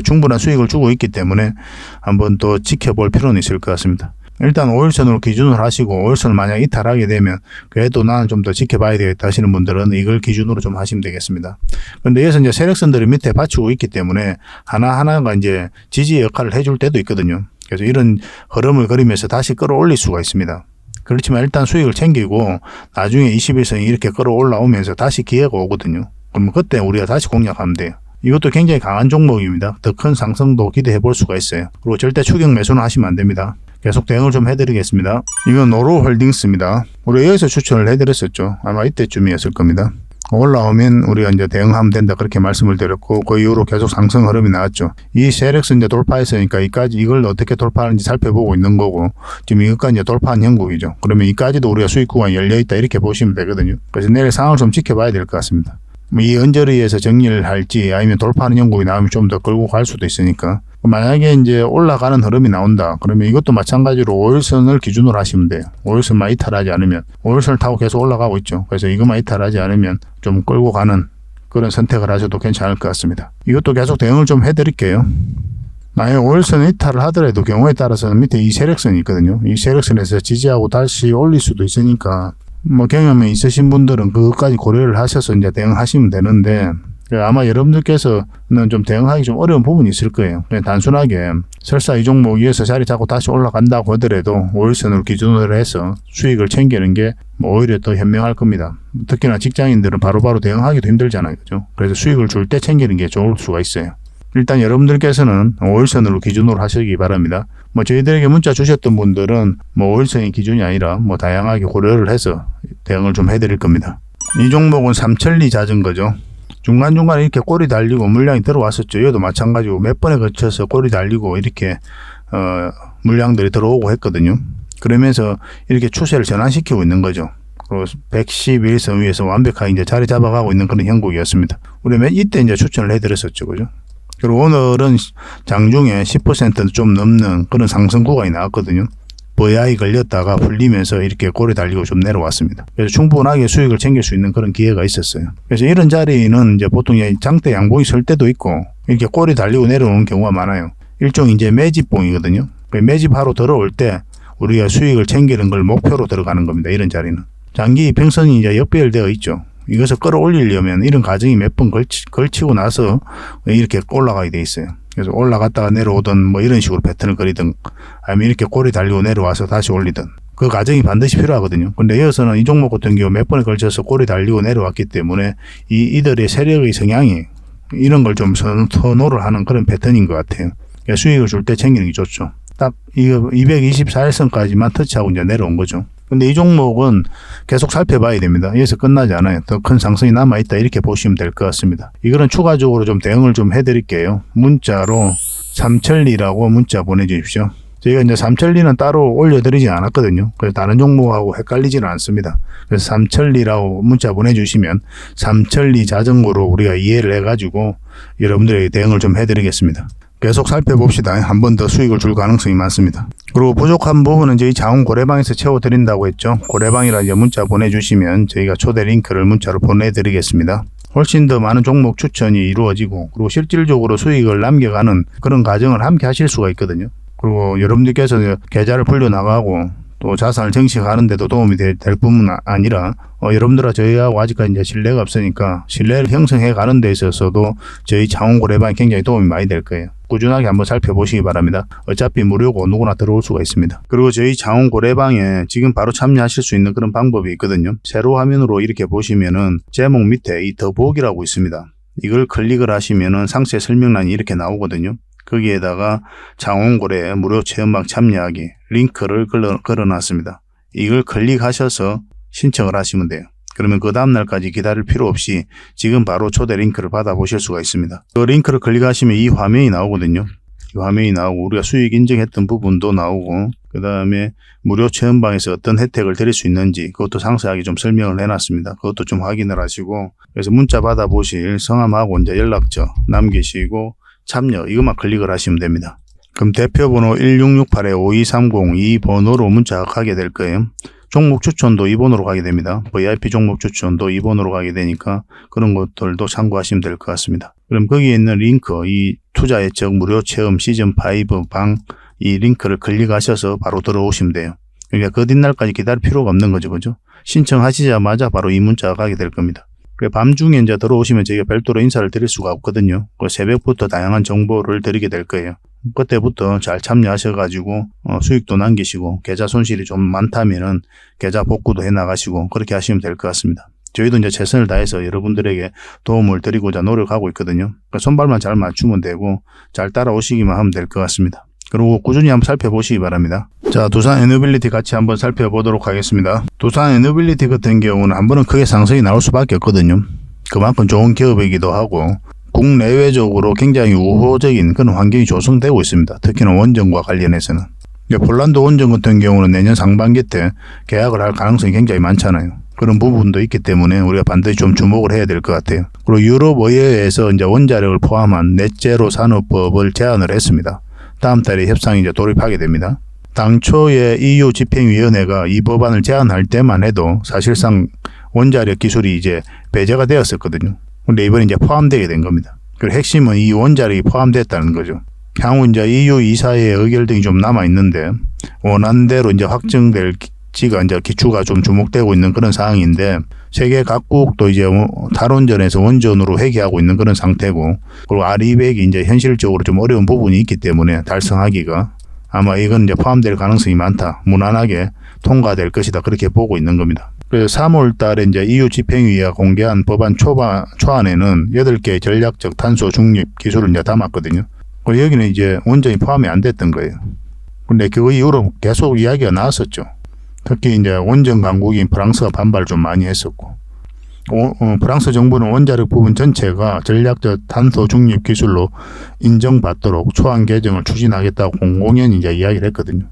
충분한 수익을 주고 있기 때문에 한번 또 지켜볼 필요는 있을 것 같습니다. 일단 5일선으로 기준을 하시고 5일선을 만약 이탈하게 되면 그래도 나는 좀 더 지켜봐야 되겠다 하시는 분들은 이걸 기준으로 좀 하시면 되겠습니다. 그런데 여기서 이제 세력선들이 밑에 받치고 있기 때문에 하나하나가 이제 지지 역할을 해줄 때도 있거든요. 그래서 이런 흐름을 그리면서 다시 끌어올릴 수가 있습니다. 그렇지만 일단 수익을 챙기고 나중에 21선이 이렇게 끌어올라오면서 다시 기회가 오거든요. 그러면 그때 우리가 다시 공략하면 돼요. 이것도 굉장히 강한 종목입니다. 더 큰 상승도 기대해 볼 수가 있어요. 그리고 절대 추격 매수는 하시면 안 됩니다. 계속 대응을 좀 해드리겠습니다. 이건 노루홀딩스입니다. 우리가 여기서 추천을 해드렸었죠. 아마 이때쯤이었을 겁니다. 올라오면 우리가 이제 대응하면 된다 그렇게 말씀을 드렸고 그 이후로 계속 상승 흐름이 나왔죠. 이 세력선 이제 돌파했으니까 이걸 어떻게 돌파하는지 살펴보고 있는 거고 지금 이것까지 이제 돌파한 형국이죠. 그러면 이까지도 우리가 수익 구간이 열려있다 이렇게 보시면 되거든요. 그래서 내일 상황을 좀 지켜봐야 될 것 같습니다. 이 언저리에서 정리를 할지 아니면 돌파하는 형국이 나오면 좀 더 끌고 갈 수도 있으니까 만약에 이제 올라가는 흐름이 나온다 그러면 이것도 마찬가지로 5일선을 기준으로 하시면 돼요. 5일선만 이탈하지 않으면 5일선을 타고 계속 올라가고 있죠. 그래서 이것만 이탈하지 않으면 좀 끌고 가는 그런 선택을 하셔도 괜찮을 것 같습니다. 이것도 계속 대응을 좀 해드릴게요. 만약에 5일선 이탈을 하더라도 경우에 따라서는 밑에 이 세력선이 있거든요. 이 세력선에서 지지하고 다시 올릴 수도 있으니까 경험이 있으신 분들은 그것까지 고려를 하셔서 이제 대응하시면 되는데 아마 여러분들께서는 좀 대응하기 좀 어려운 부분이 있을 거예요. 그냥 단순하게 설사 이 종목 위에서 자리 잡고 다시 올라간다고 하더라도 5일선으로 기준으로 해서 수익을 챙기는 게 오히려 더 현명할 겁니다. 특히나 직장인들은 바로바로 대응하기도 힘들잖아요. 그죠? 그래서 수익을 줄 때 챙기는 게 좋을 수가 있어요. 일단 여러분들께서는 5일선으로 기준으로 하시기 바랍니다. 뭐 저희들에게 문자 주셨던 분들은 뭐 5일선이 기준이 아니라 뭐 다양하게 고려를 해서 대응을 좀 해드릴 겁니다. 이 종목은 삼천리 자전거죠. 중간중간에 이렇게 꼬리 달리고 물량이 들어왔었죠. 이것도 마찬가지고 몇 번에 걸쳐서 꼬리 달리고 이렇게 물량들이 들어오고 했거든요. 그러면서 이렇게 추세를 전환시키고 있는 거죠. 111선 위에서 완벽하게 이제 자리 잡아가고 있는 그런 형국이었습니다. 우리 이때 이제 추천을 해드렸었죠. 그죠? 그리고 오늘은 장중에 10% 좀 넘는 그런 상승 구간이 나왔거든요. VI 걸렸다가 풀리면서 이렇게 고리 달리고 좀 내려왔습니다. 그래서 충분하게 수익을 챙길 수 있는 그런 기회가 있었어요. 그래서 이런 자리는 이제 보통 장대 양봉이 설 때도 있고 이렇게 꼬리 달리고 내려오는 경우가 많아요. 일종의 이제 매집봉이거든요. 매집하러 들어올 때 우리가 수익을 챙기는 걸 목표로 들어가는 겁니다. 이런 자리는. 장기 이평선이 이제 역배열되어 있죠. 이것을 끌어올리려면 이런 과정이 몇 번 걸치고 나서 이렇게 올라가게 돼 있어요. 그래서 올라갔다가 내려오든 뭐 이런 식으로 패턴을 그리든 아니면 이렇게 꼬리 달리고 내려와서 다시 올리든 그 과정이 반드시 필요하거든요. 근데 이어서는 이 종목 같은 경우 몇 번에 걸쳐서 꼬리 달리고 내려왔기 때문에 이들의 세력의 성향이 이런 걸 좀 선호를 하는 그런 패턴인 것 같아요. 그러니까 수익을 줄 때 챙기는 게 좋죠. 딱 이거 224일선까지만 터치하고 이제 내려온 거죠. 근데 이 종목은 계속 살펴봐야 됩니다. 여기서 끝나지 않아요. 더 큰 상승이 남아있다 이렇게 보시면 될 것 같습니다. 이거는 추가적으로 좀 대응을 좀 해드릴게요. 문자로 삼천리라고 문자 보내주십시오. 저희가 이제 삼천리는 따로 올려드리지 않았거든요. 그래서 다른 종목하고 헷갈리지는 않습니다. 그래서 삼천리라고 문자 보내주시면 삼천리 자전거로 우리가 이해를 해가지고 여러분들에게 대응을 좀 해드리겠습니다. 계속 살펴봅시다. 한 번 더 수익을 줄 가능성이 많습니다. 그리고 부족한 부분은 저희 자원 고래방에서 채워드린다고 했죠. 고래방이라 이제 문자 보내주시면 저희가 초대 링크를 문자로 보내드리겠습니다. 훨씬 더 많은 종목 추천이 이루어지고 그리고 실질적으로 수익을 남겨가는 그런 과정을 함께 하실 수가 있거든요. 그리고 여러분들께서 계좌를 불려나가고 또 자산을 정식하는 데도 도움이 될 뿐만 아니라 여러분들과 저희하고 아직까지 이제 신뢰가 없으니까 신뢰를 형성해 가는 데 있어서도 저희 자원고래방이 굉장히 도움이 많이 될 거예요. 꾸준하게 한번 살펴보시기 바랍니다. 어차피 무료고 누구나 들어올 수가 있습니다. 그리고 저희 자원고래방에 지금 바로 참여하실 수 있는 그런 방법이 있거든요. 세로 화면으로 이렇게 보시면은 제목 밑에 이 더보기라고 있습니다. 이걸 클릭을 하시면은 상세 설명란이 이렇게 나오거든요. 거기에다가 자원고래 무료 체험방 참여하기 링크를 걸어놨습니다. 이걸 클릭하셔서 신청을 하시면 돼요. 그러면 그 다음날까지 기다릴 필요 없이 지금 바로 초대 링크를 받아보실 수가 있습니다. 그 링크를 클릭하시면 이 화면이 나오거든요. 이 화면이 나오고 우리가 수익 인증했던 부분도 나오고 그 다음에 무료 체험방에서 어떤 혜택을 드릴 수 있는지 그것도 상세하게 좀 설명을 해놨습니다. 그것도 좀 확인을 하시고 그래서 문자 받아보실 성함하고 이제 연락처 남기시고 참여 이것만 클릭을 하시면 됩니다. 그럼 대표번호 1668-5230 이 번호로 문자가 가게 될 거예요. 종목 추천도 이 번호로 가게 됩니다. VIP 종목 추천도 이 번호로 가게 되니까 그런 것들도 참고하시면 될 것 같습니다. 그럼 거기에 있는 링크 이 투자 예측 무료 체험 시즌5 방 이 링크를 클릭하셔서 바로 들어오시면 돼요. 그러니까 그 뒷날까지 기다릴 필요가 없는 거죠. 그죠? 신청하시자마자 바로 이 문자가 가게 될 겁니다. 밤중에 이제 들어오시면 저희가 별도로 인사를 드릴 수가 없거든요. 새벽부터 다양한 정보를 드리게 될 거예요. 그때부터 잘 참여하셔가지고 수익도 남기시고 계좌 손실이 좀 많다면은 계좌 복구도 해 나가시고 그렇게 하시면 될 것 같습니다. 저희도 이제 최선을 다해서 여러분들에게 도움을 드리고자 노력하고 있거든요. 손발만 잘 맞추면 되고 잘 따라오시기만 하면 될 것 같습니다. 그리고 꾸준히 한번 살펴보시기 바랍니다. 자, 두산 에너빌리티 같이 한번 살펴보도록 하겠습니다. 두산 에너빌리티 같은 경우는 한 번은 크게 상승이 나올 수밖에 없거든요. 그만큼 좋은 기업이기도 하고 국내외적으로 굉장히 우호적인 그런 환경이 조성되고 있습니다. 특히나 원전과 관련해서는. 폴란드 원전 같은 경우는 내년 상반기 때 계약을 할 가능성이 굉장히 많잖아요. 그런 부분도 있기 때문에 우리가 반드시 좀 주목을 해야 될 것 같아요. 그리고 유럽 의회에서 이제 원자력을 포함한 넷제로 산업법을 제안을 했습니다. 다음 달에 협상이 이제 돌입하게 됩니다. 당초에 EU 집행위원회가 이 법안을 제안할 때만 해도 사실상 원자력 기술이 이제 배제가 되었었거든요. 근데 이번에 이제 포함되게 된 겁니다. 그리고 핵심은 이 원자력이 포함됐다는 거죠. 향후 이제 EU 이사회의 의결 등이 좀 남아 있는데 원안대로 이제 확정될지가 이제 기추가 좀 주목되고 있는 그런 상황인데 세계 각국도 이제 탈원전에서 원전으로 회귀하고 있는 그런 상태고 그리고 R200이 이제 현실적으로 좀 어려운 부분이 있기 때문에 달성하기가 아마 이건 이제 포함될 가능성이 많다. 무난하게 통과될 것이다. 그렇게 보고 있는 겁니다. 그래서 3월 달에 이제 EU 집행위가 공개한 법안 초안에는 8개의 전략적 탄소 중립 기술을 이제 담았거든요. 그리고 여기는 이제 원전이 포함이 안 됐던 거예요. 근데 그 이후로 계속 이야기가 나왔었죠. 특히 이제 원전 강국인 프랑스가 반발을 좀 많이 했었고, 프랑스 정부는 원자력 부분 전체가 전략적 탄소 중립 기술로 인정받도록 초안 개정을 추진하겠다고 공공연히 이제 이야기를 했거든요.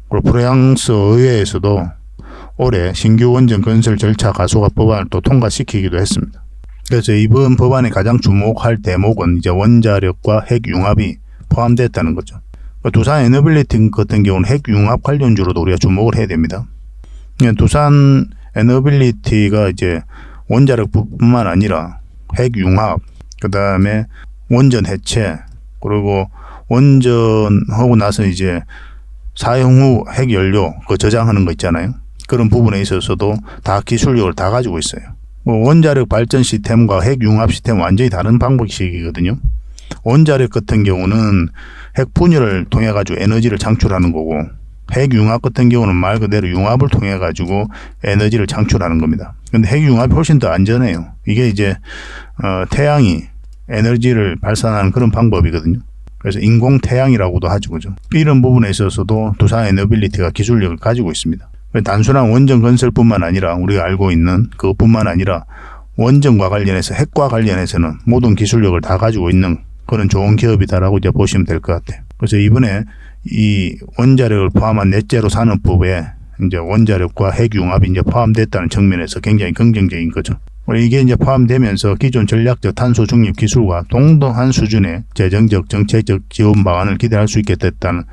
그리고 프랑스 의회에서도 올해 신규 원전 건설 절차 가소화 법안을 또 통과시키기도 했습니다. 그래서 이번 법안에 가장 주목할 대목은 이제 원자력과 핵융합이 포함됐다는 거죠. 두산 에너빌리티 같은 경우는 핵융합 관련주로도 우리가 주목을 해야 됩니다. 두산 에너빌리티가 이제 원자력뿐만 아니라 핵융합, 그 다음에 원전 해체, 그리고 원전하고 나서 이제 사용 후 핵연료 그 저장하는 거 있잖아요. 그런 부분에 있어서도 다 기술력을 다 가지고 있어요. 원자력 발전 시스템과 핵융합 시스템은 완전히 다른 방식이거든요. 원자력 같은 경우는 핵 분열을 통해 가지고 에너지를 창출하는 거고, 핵융합 같은 경우는 말 그대로 융합을 통해 가지고 에너지를 창출하는 겁니다. 근데 핵융합이 훨씬 더 안전해요. 이게 이제 태양이 에너지를 발산하는 그런 방법이거든요. 그래서 인공 태양이라고도 하죠, 그죠? 이런 부분에 있어서도 두산 에너빌리티가 기술력을 가지고 있습니다. 단순한 원전 건설뿐만 아니라 우리가 알고 있는 그것뿐만 아니라 원전과 관련해서 핵과 관련해서는 모든 기술력을 다 가지고 있는 그런 좋은 기업이다라고 이제 보시면 될 것 같아요. 그래서 이번에 이 원자력을 포함한 넷제로 산업법에 이제 원자력과 핵융합이 이제 포함됐다는 측면에서 굉장히 긍정적인 거죠. 이게 이제 포함되면서 기존 전략적 탄소 중립 기술과 동등한 수준의 재정적 정책적 지원 방안을 기대할 수 있게 됐다는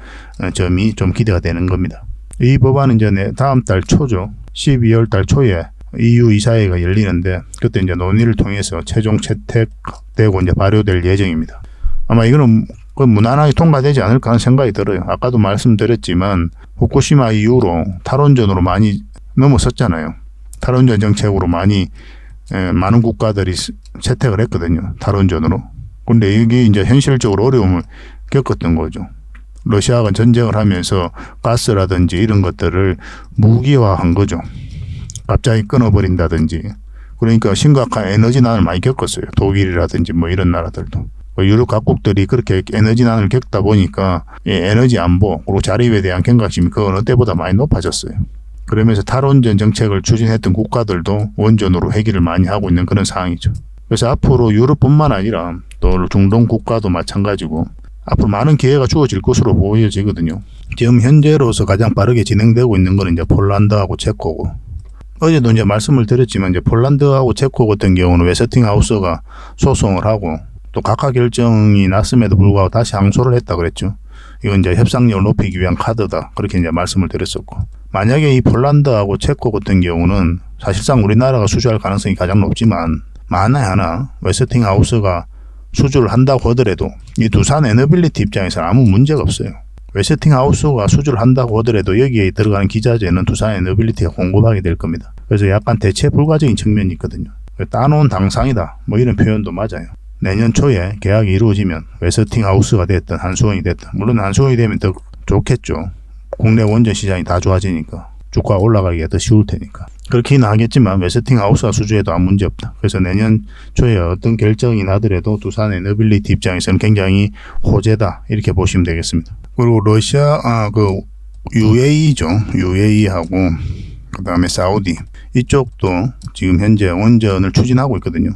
점이 좀 기대가 되는 겁니다. 이 법안은 이제 다음 달 초죠. 12월 달 초에 EU 이사회가 열리는데 그때 이제 논의를 통해서 최종 채택되고 이제 발효될 예정입니다. 아마 이거는 무난하게 통과되지 않을까 하는 생각이 들어요. 아까도 말씀드렸지만 후쿠시마 이후로 탈원전으로 많이 넘어섰잖아요. 탈원전 정책으로 많은 국가들이 채택을 했거든요. 탈원전으로. 근데 이게 이제 현실적으로 어려움을 겪었던 거죠. 러시아가 전쟁을 하면서 가스라든지 이런 것들을 무기화한 거죠. 갑자기 끊어버린다든지. 그러니까 심각한 에너지난을 많이 겪었어요. 독일이라든지 뭐 이런 나라들도. 유럽 각국들이 그렇게 에너지난을 겪다 보니까 에너지 안보 그리고 자립에 대한 경각심이 그 어느 때보다 많이 높아졌어요. 그러면서 탈원전 정책을 추진했던 국가들도 원전으로 회귀를 많이 하고 있는 그런 상황이죠. 그래서 앞으로 유럽뿐만 아니라 또 중동 국가도 마찬가지고 앞으로 많은 기회가 주어질 것으로 보여지거든요. 지금 현재로서 가장 빠르게 진행되고 있는 것은 이제 폴란드하고 체코고, 어제도 이제 말씀을 드렸지만 이제 폴란드하고 체코 같은 경우는 웨스팅하우스가 소송을 하고 또 각하 결정이 났음에도 불구하고 다시 항소를 했다 그랬죠. 이건 이제 협상력을 높이기 위한 카드다. 그렇게 이제 말씀을 드렸었고. 만약에 이 폴란드하고 체코 같은 경우는 사실상 우리나라가 수주할 가능성이 가장 높지만 만에 하나 웨스팅하우스가 수주를 한다고 하더라도 이 두산 에너빌리티 입장에서는 아무 문제가 없어요. 웨스팅하우스가 수주를 한다고 하더라도 여기에 들어가는 기자재는 두산 에너빌리티가 공급하게 될 겁니다. 그래서 약간 대체 불가적인 측면이 있거든요. 따놓은 당상이다. 뭐 이런 표현도 맞아요. 내년 초에 계약이 이루어지면 웨스팅하우스가 됐든 한수원이 됐든, 물론 한수원이 되면 더 좋겠죠. 국내 원전 시장이 다 좋아지니까 주가 올라가기가 더 쉬울 테니까. 그렇긴 하겠지만 웨스팅하우스가 수주해도 아무 문제 없다. 그래서 내년 초에 어떤 결정이 나더라도 두산 에너빌리티 입장에서는 굉장히 호재다 이렇게 보시면 되겠습니다. 그리고 UAE죠. UAE하고 그 다음에 사우디 이쪽도 지금 현재 원전을 추진하고 있거든요.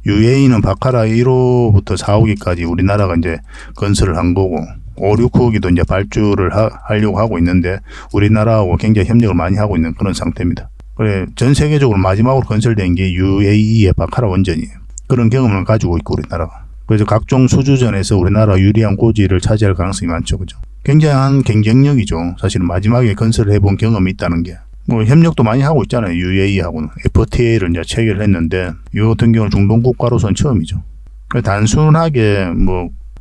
UAE는 바카라 1호부터 4호기까지 우리나라가 이제 건설을 한 거고 5, 6호기도 이제 발주를 하려고 하고 있는데 우리나라하고 굉장히 협력을 많이 하고 있는 그런 상태입니다. 그래 전 세계적으로 마지막으로 건설된 게 UAE의 바카라 원전이에요. 그런 경험을 가지고 있고 우리나라가. 그래서 각종 수주전에서 우리나라 유리한 고지를 차지할 가능성이 많죠. 그죠? 굉장한 경쟁력이죠. 사실은 마지막에 건설을 해본 경험이 있다는 게. 협력도 많이 하고 있잖아요. UAE하고는. FTA를 이제 체결을 했는데, 이 같은 경우는 중동 국가로서는 처음이죠. 단순하게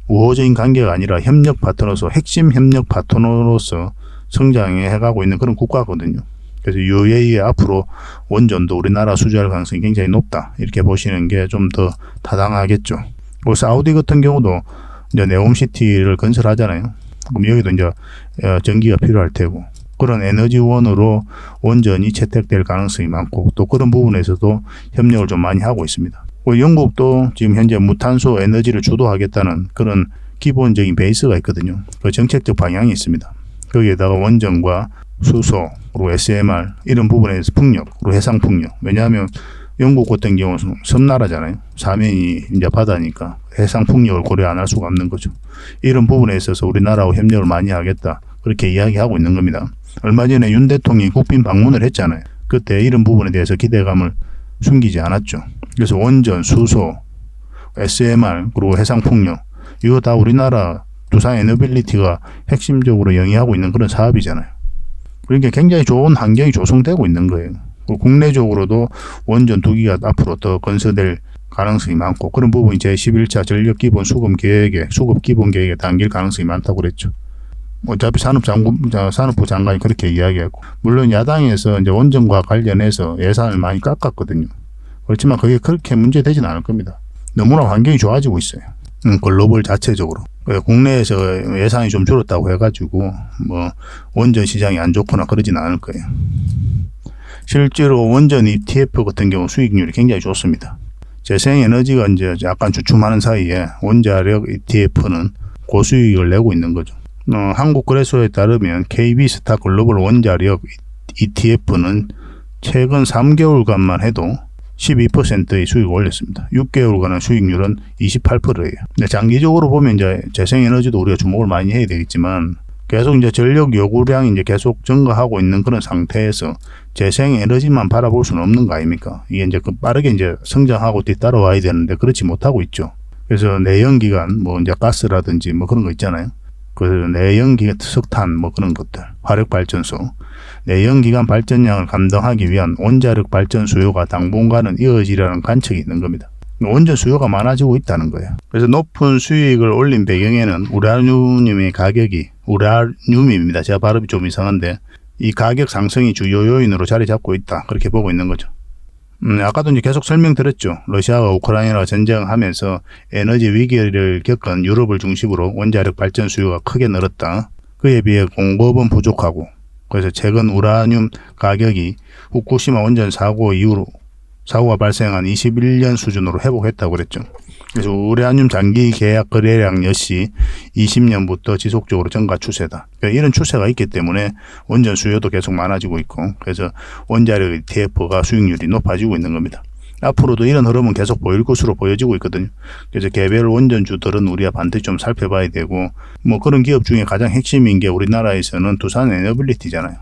우호적인 관계가 아니라 협력 파트너로서, 핵심 협력 파트너로서 성장해 가고 있는 그런 국가거든요. 그래서 UAE 앞으로 원전도 우리나라 수주할 가능성이 굉장히 높다. 이렇게 보시는 게 좀 더 타당하겠죠. 사우디 같은 경우도 이제 네옴시티를 건설하잖아요. 그럼 여기도 이제 전기가 필요할 테고. 그런 에너지원으로 원전이 채택될 가능성이 많고 또 그런 부분에서도 협력을 좀 많이 하고 있습니다. 영국도 지금 현재 무탄소 에너지를 주도하겠다는 그런 기본적인 베이스가 있거든요. 그 정책적 방향이 있습니다. 거기에다가 원전과 수소, 그리고 SMR 이런 부분에서 풍력, 그리고 해상 풍력. 왜냐하면 영국 같은 경우는 섬나라잖아요. 사면이 이제 바다니까 해상 풍력을 고려 안 할 수가 없는 거죠. 이런 부분에 있어서 우리나라하고 협력을 많이 하겠다. 그렇게 이야기하고 있는 겁니다. 얼마 전에 윤 대통령이 국빈 방문을 했잖아요. 그때 이런 부분에 대해서 기대감을 숨기지 않았죠. 그래서 원전, 수소, SMR, 그리고 해상 풍력 이거 다 우리나라 두산 에너빌리티가 핵심적으로 영위하고 있는 그런 사업이잖아요. 그러니까 굉장히 좋은 환경이 조성되고 있는 거예요. 국내적으로도 원전 2기가 앞으로 더 건설될 가능성이 많고 그런 부분이 제11차 전력기본 수급 기본 계획에 담길 가능성이 많다고 그랬죠. 어차피 산업부 장관이 그렇게 이야기했고, 물론 야당에서 이제 원전과 관련해서 예산을 많이 깎았거든요. 그렇지만 그게 그렇게 문제되지는 않을 겁니다. 너무나 환경이 좋아지고 있어요. 글로벌 자체적으로. 국내에서 예산이 좀 줄었다고 해가지고 뭐 원전 시장이 안 좋거나 그러진 않을 거예요. 실제로 원전 ETF 같은 경우 수익률이 굉장히 좋습니다. 재생에너지가 이제 약간 주춤하는 사이에 원자력 ETF는 고수익을 내고 있는 거죠. 한국거래소에 따르면 KB스타 글로벌 원자력 ETF는 최근 3개월간만 해도 12%의 수익을 올렸습니다. 6개월간의 수익률은 28%예요. 근데 장기적으로 보면 이제 재생에너지도 우리가 주목을 많이 해야 되겠지만 계속 이제 전력 요구량이 이제 계속 증가하고 있는 그런 상태에서 재생에너지만 바라볼 수는 없는 거 아닙니까? 이게 이제 빠르게 이제 성장하고 뒤따라와야 되는데 그렇지 못하고 있죠. 그래서 내연기관, 뭐 이제 가스라든지 뭐 그런 거 있잖아요. 그 내연기관, 석탄 뭐 그런 것들, 화력발전소, 내연기관 발전량을 감당하기 위한 원자력 발전 수요가 당분간은 이어지려는 관측이 있는 겁니다. 원전 수요가 많아지고 있다는 거예요. 그래서 높은 수익을 올린 배경에는 우라늄의 가격이, 우라늄입니다. 제가 발음이 좀 이상한데 이 가격 상승이 주요 요인으로 자리 잡고 있다. 그렇게 보고 있는 거죠. 아까도 이제 계속 설명드렸죠. 러시아와 우크라이나가 전쟁하면서 에너지 위기를 겪은 유럽을 중심으로 원자력 발전 수요가 크게 늘었다. 그에 비해 공급은 부족하고 그래서 최근 우라늄 가격이 후쿠시마 원전 사고 이후로 사고가 발생한 21년 수준으로 회복했다고 그랬죠. 그래서 우라늄 장기 계약 거래량 역시 20년부터 지속적으로 증가 추세다. 그러니까 이런 추세가 있기 때문에 원전 수요도 계속 많아지고 있고 그래서 원자력 ETF가 수익률이 높아지고 있는 겁니다. 앞으로도 이런 흐름은 계속 보일 것으로 보여지고 있거든요. 그래서 개별 원전주들은 우리가 반드시 좀 살펴봐야 되고 뭐 그런 기업 중에 가장 핵심인 게 우리나라에서는 두산 에너빌리티잖아요.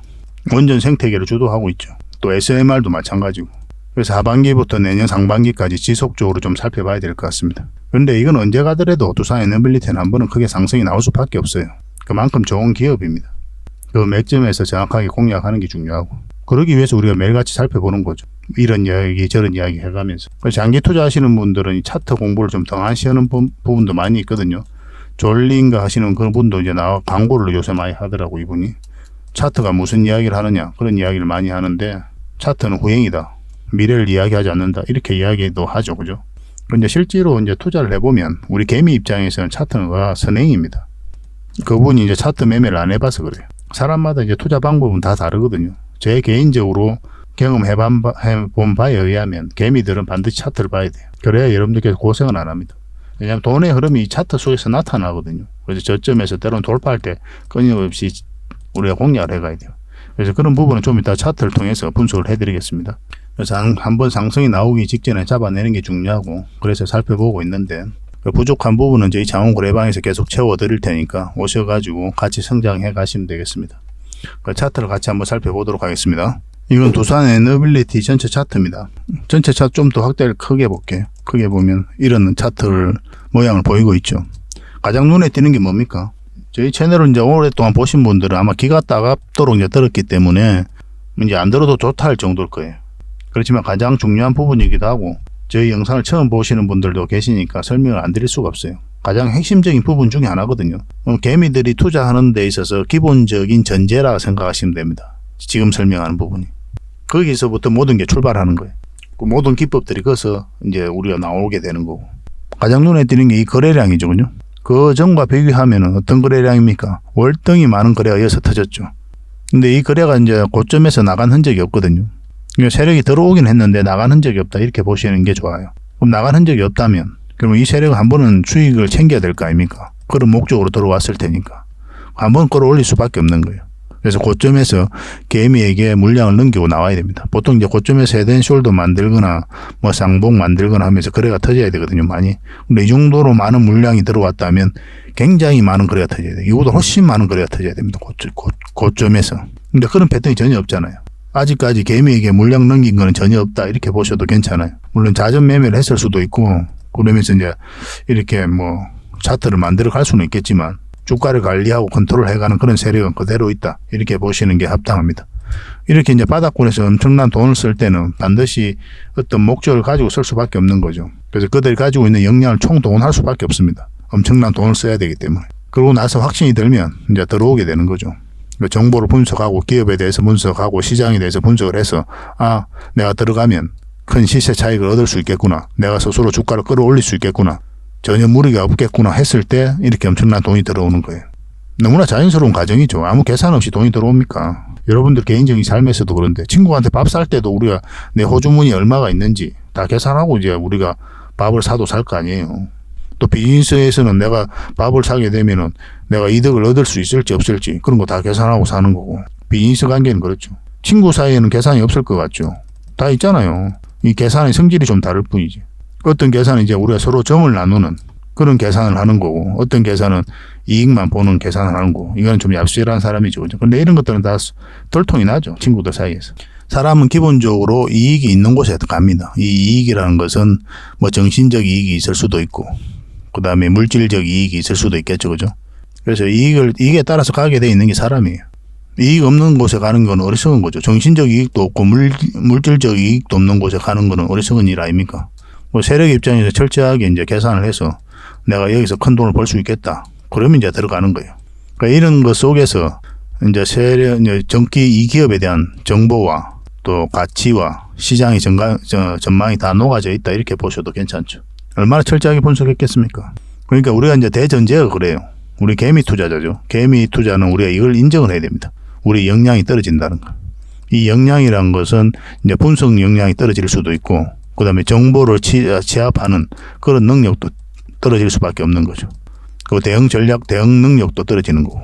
원전 생태계를 주도하고 있죠. 또 SMR도 마찬가지고. 그래서 하반기부터 내년 상반기까지 지속적으로 좀 살펴봐야 될 것 같습니다. 그런데 이건 언제 가더라도 두산 에너빌리티는 한 번은 크게 상승이 나올 수밖에 없어요. 그만큼 좋은 기업입니다. 그 맥점에서 정확하게 공략하는 게 중요하고 그러기 위해서 우리가 매일같이 살펴보는 거죠. 이런 이야기 저런 이야기 해가면서. 장기 투자하시는 분들은 이 차트 공부를 좀 더 하시는 부분도 많이 있거든요. 졸린가 하시는 그런 분도 이제 나와 광고를 요새 많이 하더라고 이분이. 차트가 무슨 이야기를 하느냐 그런 이야기를 많이 하는데 차트는 후행이다. 미래를 이야기하지 않는다. 이렇게 이야기도 하죠. 그죠? 근데 실제로 이제 투자를 해보면 우리 개미 입장에서는 차트가 선행입니다. 그분이 이제 차트 매매를 안 해봐서 그래요. 사람마다 이제 투자 방법은 다 다르거든요. 제 개인적으로 경험해본 바에 의하면 개미들은 반드시 차트를 봐야 돼요. 그래야 여러분들께서 고생을 안 합니다. 왜냐하면 돈의 흐름이 이 차트 속에서 나타나거든요. 그래서 저점에서 때로는 돌파할 때 끊임없이 우리가 공략을 해가야 돼요. 그래서 그런 부분은 좀 이따 차트를 통해서 분석을 해드리겠습니다. 그래서 한번 상승이 나오기 직전에 잡아내는 게 중요하고 그래서 살펴보고 있는데 부족한 부분은 저희 장원거래방에서 계속 채워드릴 테니까 오셔가지고 같이 성장해 가시면 되겠습니다. 그 차트를 같이 한번 살펴보도록 하겠습니다. 이건 두산 에너빌리티 전체 차트입니다. 전체 차트 좀 더 확대를 크게 볼게요. 크게 보면 이런 차트를 모양을 보이고 있죠. 가장 눈에 띄는 게 뭡니까? 저희 채널을 이제 오랫동안 보신 분들은 아마 기가 따갑도록 이제 들었기 때문에 이제 안 들어도 좋다 할 정도일 거예요. 그렇지만 가장 중요한 부분이기도 하고 저희 영상을 처음 보시는 분들도 계시니까 설명을 안 드릴 수가 없어요. 가장 핵심적인 부분 중에 하나거든요. 개미들이 투자하는 데 있어서 기본적인 전제라 생각하시면 됩니다. 지금 설명하는 부분이. 거기서부터 모든 게 출발하는 거예요. 그 모든 기법들이 거기서 이제 우리가 나오게 되는 거고. 가장 눈에 띄는 게 이 거래량이죠. 그죠? 그 전과 비교하면 어떤 거래량입니까? 월등히 많은 거래가 여기서 터졌죠. 근데 이 거래가 이제 고점에서 나간 흔적이 없거든요. 세력이 들어오긴 했는데 나간 흔적이 없다 이렇게 보시는 게 좋아요. 그럼 나간 흔적이 없다면 그러면 이 세력은 한 번은 수익을 챙겨야 될 거 아닙니까? 그런 목적으로 들어왔을 테니까 한 번 끌어올릴 수밖에 없는 거예요. 그래서 고점에서 개미에게 물량을 넘기고 나와야 됩니다. 보통 이제 고점에서 헤드앤 숄더 만들거나 뭐 쌍봉 만들거나 하면서 거래가 터져야 되거든요, 많이. 근데 이 정도로 많은 물량이 들어왔다면 굉장히 많은 거래가 터져야 돼요. 이보다 훨씬 많은 거래가 터져야 됩니다, 고점에서. 근데 그런 패턴이 전혀 없잖아요. 아직까지 개미에게 물량 넘긴 거는 전혀 없다, 이렇게 보셔도 괜찮아요. 물론 자전 매매를 했을 수도 있고, 그러면서 이제 이렇게 뭐 차트를 만들어 갈 수는 있겠지만, 주가를 관리하고 컨트롤 해가는 그런 세력은 그대로 있다, 이렇게 보시는 게 합당합니다. 이렇게 이제 바닥권에서 엄청난 돈을 쓸 때는 반드시 어떤 목적을 가지고 쓸 수밖에 없는 거죠. 그래서 그들이 가지고 있는 역량을 총동원할 수밖에 없습니다. 엄청난 돈을 써야 되기 때문에. 그러고 나서 확신이 들면 이제 들어오게 되는 거죠. 정보를 분석하고 기업에 대해서 분석하고 시장에 대해서 분석을 해서, 아, 내가 들어가면 큰 시세 차익을 얻을 수 있겠구나, 내가 스스로 주가를 끌어올릴 수 있겠구나, 전혀 무리가 없겠구나 했을 때 이렇게 엄청난 돈이 들어오는 거예요. 너무나 자연스러운 과정이죠. 아무 계산 없이 돈이 들어옵니까? 여러분들 개인적인 삶에서도 그런데, 친구한테 밥 살 때도 우리가 내 호주머니 얼마가 있는지 다 계산하고 이제 우리가 밥을 사도 살 거 아니에요. 또 비즈니스에서는 내가 밥을 사게 되면은 내가 이득을 얻을 수 있을지 없을지 그런 거 다 계산하고 사는 거고, 비즈니스 관계는 그렇죠. 친구 사이에는 계산이 없을 것 같죠. 다 있잖아요. 이 계산의 성질이 좀 다를 뿐이지. 어떤 계산은 이제 우리가 서로 점을 나누는 그런 계산을 하는 거고, 어떤 계산은 이익만 보는 계산을 하는 거고, 이건 좀 얍실한 사람이죠. 그죠? 근데 이런 것들은 다 덜통이 나죠, 친구들 사이에서. 사람은 기본적으로 이익이 있는 곳에 갑니다. 이 이익이라는 것은 뭐 정신적 이익이 있을 수도 있고, 그 다음에 물질적 이익이 있을 수도 있겠죠. 그죠? 그래서 이익에 따라서 가게 돼 있는 게 사람이에요. 이익 없는 곳에 가는 건 어리석은 거죠. 정신적 이익도 없고 물질적 이익도 없는 곳에 가는 거는 어리석은 일 아닙니까? 뭐 세력 입장에서 철저하게 이제 계산을 해서 내가 여기서 큰 돈을 벌 수 있겠다, 그러면 이제 들어가는 거예요. 그러니까 이런 것 속에서 이제 이 기업에 대한 정보와 또 가치와 시장의 전망이 다 녹아져 있다, 이렇게 보셔도 괜찮죠. 얼마나 철저하게 분석했겠습니까? 그러니까 우리가 이제 대전제가 그래요. 우리 개미 투자자죠. 개미 투자는 우리가 이걸 인정을 해야 됩니다. 우리 역량이 떨어진다는 거. 이 역량이란 것은 이제 분석 역량이 떨어질 수도 있고, 그 다음에 정보를 취합하는 그런 능력도 떨어질 수밖에 없는 거죠. 그 대응 전략, 대응 능력도 떨어지는 거고.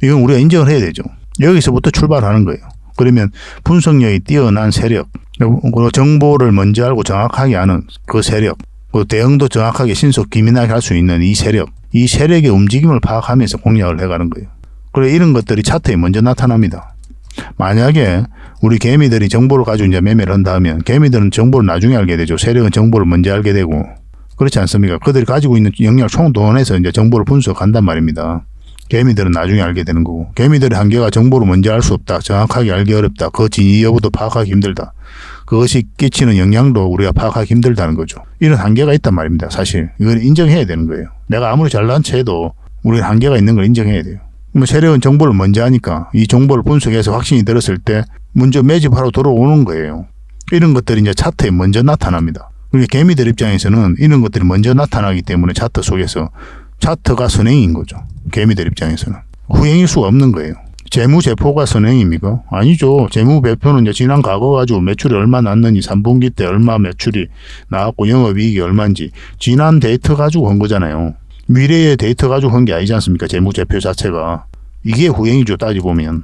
이건 우리가 인정을 해야 되죠. 여기서부터 출발하는 거예요. 그러면 분석력이 뛰어난 세력, 그리고 정보를 먼저 알고 정확하게 아는 그 세력, 그 대응도 정확하게 신속 기민하게 할 수 있는 이 세력, 이 세력의 움직임을 파악하면서 공략을 해가는 거예요. 그래, 이런 것들이 차트에 먼저 나타납니다. 만약에 우리 개미들이 정보를 가지고 이제 매매를 한다 하면, 개미들은 정보를 나중에 알게 되죠. 세력은 정보를 먼저 알게 되고, 그렇지 않습니까? 그들이 가지고 있는 역량을 총동원해서 이제 정보를 분석한단 말입니다. 개미들은 나중에 알게 되는 거고, 개미들의 한계가 정보를 먼저 알 수 없다, 정확하게 알기 어렵다, 그 진위 여부도 파악하기 힘들다, 그것이 끼치는 영향도 우리가 파악하기 힘들다는 거죠. 이런 한계가 있단 말입니다. 사실 이걸 인정해야 되는 거예요. 내가 아무리 잘난 채도 우리는 한계가 있는 걸 인정해야 돼요. 뭐 세력은 정보를 먼저 하니까 이 정보를 분석해서 확신이 들었을 때 먼저 매집하러 들어오는 거예요. 이런 것들이 이제 차트에 먼저 나타납니다. 그러니까 개미들 입장에서는 이런 것들이 먼저 나타나기 때문에 차트 속에서 차트가 선행인 거죠. 개미들 입장에서는 후행일 수가 없는 거예요. 재무제표가 선행입니까? 아니죠. 재무배표는 이제 지난 과거 가지고 매출이 얼마 났는지, 3분기 때 얼마 매출이 나왔고 영업이익이 얼마인지 지난 데이터 가지고 한 거잖아요. 미래의 데이터 가지고 한 게 아니지 않습니까? 재무제표 자체가. 이게 후행이죠, 따지고 보면.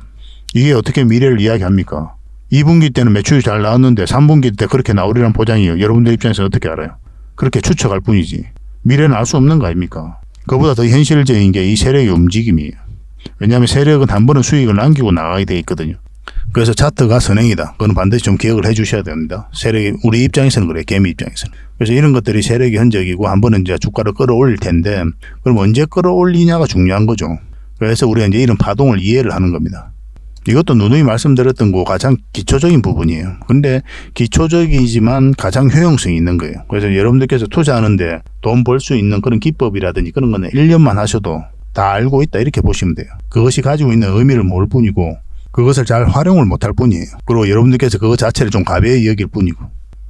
이게 어떻게 미래를 이야기합니까? 2분기 때는 매출이 잘 나왔는데 3분기 때 그렇게 나오리란 보장이에요. 여러분들 입장에서 어떻게 알아요? 그렇게 추측할 뿐이지 미래는 알 수 없는 거 아닙니까? 그보다 더 현실적인 게 이 세력의 움직임이에요. 왜냐하면 세력은 한 번은 수익을 남기고 나가게 돼 있거든요. 그래서 차트가 선행이다, 그건 반드시 좀 기억을 해 주셔야 됩니다. 세력이, 우리 입장에서는 그래요. 개미 입장에서는. 그래서 이런 것들이 세력의 흔적이고 한 번은 이제 주가를 끌어올릴 텐데, 그럼 언제 끌어올리냐가 중요한 거죠. 그래서 우리가 이제 이런 파동을 이해를 하는 겁니다. 이것도 누누이 말씀드렸던 거 가장 기초적인 부분이에요. 근데 기초적이지만 가장 효용성이 있는 거예요. 그래서 여러분들께서 투자하는데 돈 벌 수 있는 그런 기법이라든지 그런 거는 1년만 하셔도 다 알고 있다, 이렇게 보시면 돼요. 그것이 가지고 있는 의미를 모를 뿐이고, 그것을 잘 활용을 못할 뿐이에요. 그리고 여러분들께서 그것 자체를 좀 가벼이 여길 뿐이고,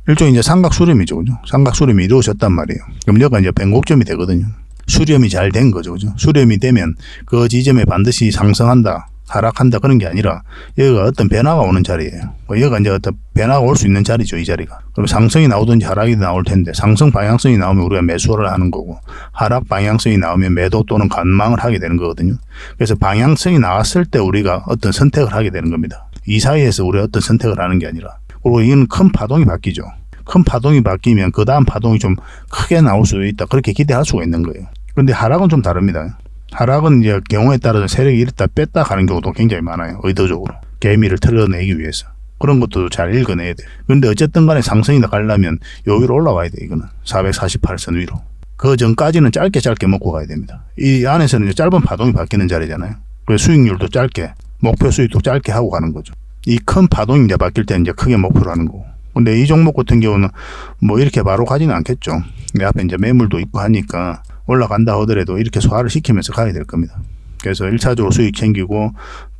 일종의 이제 삼각수렴이죠. 그죠? 삼각수렴이 이루어졌단 말이에요. 그럼 여기가 이제 변곡점이 되거든요. 수렴이 잘 된 거죠. 그죠? 수렴이 되면 그 지점에 반드시 상승한다, 하락한다 그런 게 아니라 여기가 어떤 변화가 오는 자리예요. 여기가 이제 어떤 변화가 올 수 있는 자리죠, 이 자리가. 그럼 상승이 나오든지 하락이 나올 텐데 상승 방향성이 나오면 우리가 매수를 하는 거고 하락 방향성이 나오면 매도 또는 관망을 하게 되는 거거든요. 그래서 방향성이 나왔을 때 우리가 어떤 선택을 하게 되는 겁니다. 이 사이에서 우리가 어떤 선택을 하는 게 아니라. 그리고 이건 큰 파동이 바뀌죠. 큰 파동이 바뀌면 그 다음 파동이 좀 크게 나올 수도 있다. 그렇게 기대할 수가 있는 거예요. 그런데 하락은 좀 다릅니다. 하락은 이제 경우에 따라서 세력이 이랬다 뺐다 가는 경우도 굉장히 많아요. 의도적으로. 개미를 털어내기 위해서. 그런 것도 잘 읽어내야 돼. 그런데 어쨌든 간에 상승이 나가려면 요 위로 올라와야 돼, 이거는. 448선 위로. 그 전까지는 짧게 먹고 가야 됩니다. 이 안에서는 이제 짧은 파동이 바뀌는 자리잖아요. 그래서 수익률도 짧게, 목표 수익도 짧게 하고 가는 거죠. 이 큰 파동이 이제 바뀔 때 이제 크게 목표로 하는 거고. 근데 이 종목 같은 경우는 뭐 이렇게 바로 가지는 않겠죠. 내 앞에 이제 매물도 있고 하니까 올라간다 하더라도 이렇게 소화를 시키면서 가야 될 겁니다. 그래서 1차적으로 수익 챙기고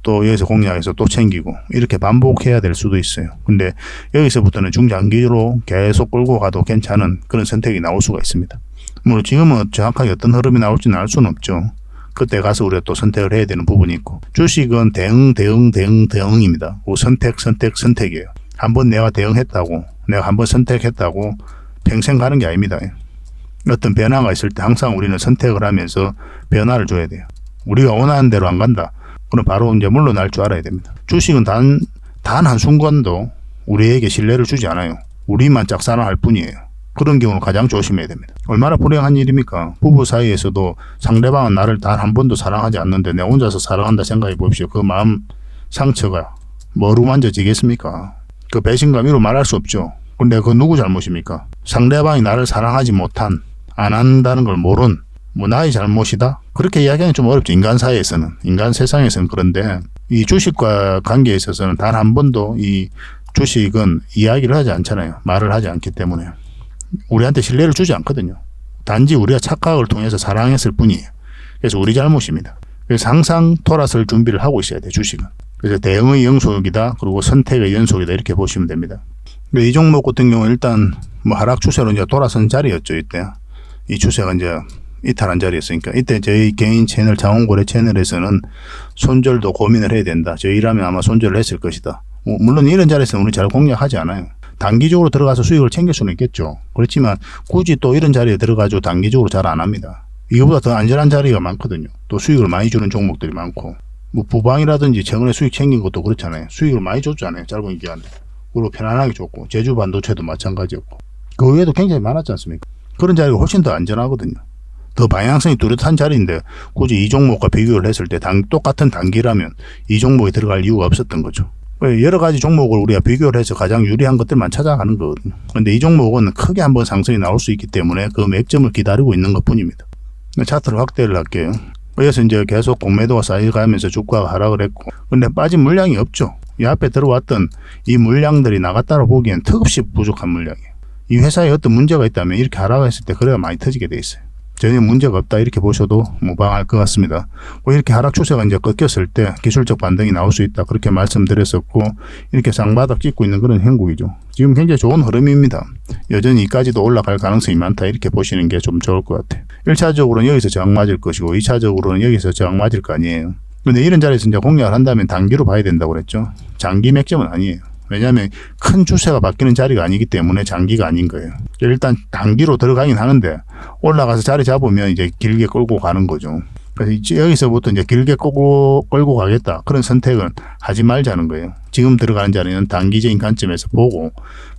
또 여기서 공략해서 또 챙기고 이렇게 반복해야 될 수도 있어요. 근데 여기서부터는 중장기로 계속 끌고 가도 괜찮은 그런 선택이 나올 수가 있습니다. 물론 지금은 정확하게 어떤 흐름이 나올지는 알 수는 없죠. 그때 가서 우리가 또 선택을 해야 되는 부분이 있고 주식은 대응입니다. 선택이에요. 한번 내가 대응했다고 내가 한번 선택했다고 평생 가는 게 아닙니다. 어떤 변화가 있을 때 항상 우리는 선택을 하면서 변화를 줘야 돼요. 우리가 원하는 대로 안 간다. 그럼 바로 이제 물러날 줄 알아야 됩니다. 주식은 단 한순간도 우리에게 신뢰를 주지 않아요. 우리만 짝사랑할 뿐이에요. 그런 경우는 가장 조심해야 됩니다. 얼마나 불행한 일입니까? 부부 사이에서도 상대방은 나를 단 한 번도 사랑하지 않는데 내가 혼자서 사랑한다 생각해 보십시오. 그 마음 상처가 뭐로 만져지겠습니까? 그 배신감 이로 말할 수 없죠. 근데 그 누구 잘못입니까? 상대방이 나를 사랑하지 못한, 안 한다는 걸 모른, 뭐 나의 잘못이다? 그렇게 이야기하기는 좀 어렵죠. 인간 사회에서는. 인간 세상에서는. 그런데 이 주식과 관계에 있어서는 단 한 번도 이 주식은 이야기를 하지 않잖아요. 말을 하지 않기 때문에. 우리한테 신뢰를 주지 않거든요. 단지 우리가 착각을 통해서 사랑했을 뿐이에요. 그래서 우리 잘못입니다. 그래서 항상 돌아설 준비를 하고 있어야 돼요. 주식은. 그래서 대응의 연속이다. 그리고 선택의 연속이다. 이렇게 보시면 됩니다. 이 종목 같은 경우는 일단 뭐 하락 추세로 이제 돌아선 자리였죠. 이때. 이 추세가 이제 이탈한 자리였으니까. 이때 저희 개인 채널 장원고래 채널에서는 손절도 고민을 해야 된다. 저희라면 아마 손절을 했을 것이다. 물론 이런 자리에서는 우리 잘 공략하지 않아요. 단기적으로 들어가서 수익을 챙길 수는 있겠죠. 그렇지만 굳이 또 이런 자리에 들어가지고 단기적으로 잘 안 합니다. 이거보다 더 안전한 자리가 많거든요. 또 수익을 많이 주는 종목들이 많고 뭐 부방이라든지 최근에 수익 챙긴 것도 그렇잖아요. 수익을 많이 줬잖아요. 짧은 기간에. 그리고 편안하게 줬고 제주 반도체도 마찬가지였고 그 외에도 굉장히 많았지 않습니까? 그런 자리가 훨씬 더 안전하거든요. 더 방향성이 뚜렷한 자리인데 굳이 이 종목과 비교를 했을 때 똑같은 단기라면 이 종목에 들어갈 이유가 없었던 거죠. 여러 가지 종목을 우리가 비교를 해서 가장 유리한 것들만 찾아가는 거거든요. 그런데 이 종목은 크게 한번 상승이 나올 수 있기 때문에 그 맥점을 기다리고 있는 것 뿐입니다. 차트를 확대를 할게요. 그래서 이제 계속 공매도가 쌓여가면서 주가가 하락을 했고 근데 빠진 물량이 없죠. 이 앞에 들어왔던 이 물량들이 나갔다고 보기엔 턱없이 부족한 물량이에요. 이 회사에 어떤 문제가 있다면 이렇게 하락했을 때 거래가 많이 터지게 돼 있어요. 전혀 문제가 없다 이렇게 보셔도 무방할 것 같습니다. 이렇게 하락 추세가 이제 꺾였을 때 기술적 반등이 나올 수 있다 그렇게 말씀드렸었고 이렇게 쌍바닥 찍고 있는 그런 형국이죠. 지금 굉장히 좋은 흐름입니다. 여전히 이까지도 올라갈 가능성이 많다 이렇게 보시는 게 좀 좋을 것 같아요. 1차적으로는 여기서 저항 맞을 것이고 2차적으로는 여기서 저항 맞을 거 아니에요. 근데 이런 자리에서 이제 공략을 한다면 단기로 봐야 된다고 그랬죠. 장기 맥점은 아니에요. 왜냐하면 큰 추세가 바뀌는 자리가 아니기 때문에 장기가 아닌 거예요. 일단 단기로 들어가긴 하는데 올라가서 자리 잡으면 이제 길게 끌고 가는 거죠. 그래서 여기서부터 이제 길게 끌고 가겠다. 그런 선택은 하지 말자는 거예요. 지금 들어가는 자리는 단기적인 관점에서 보고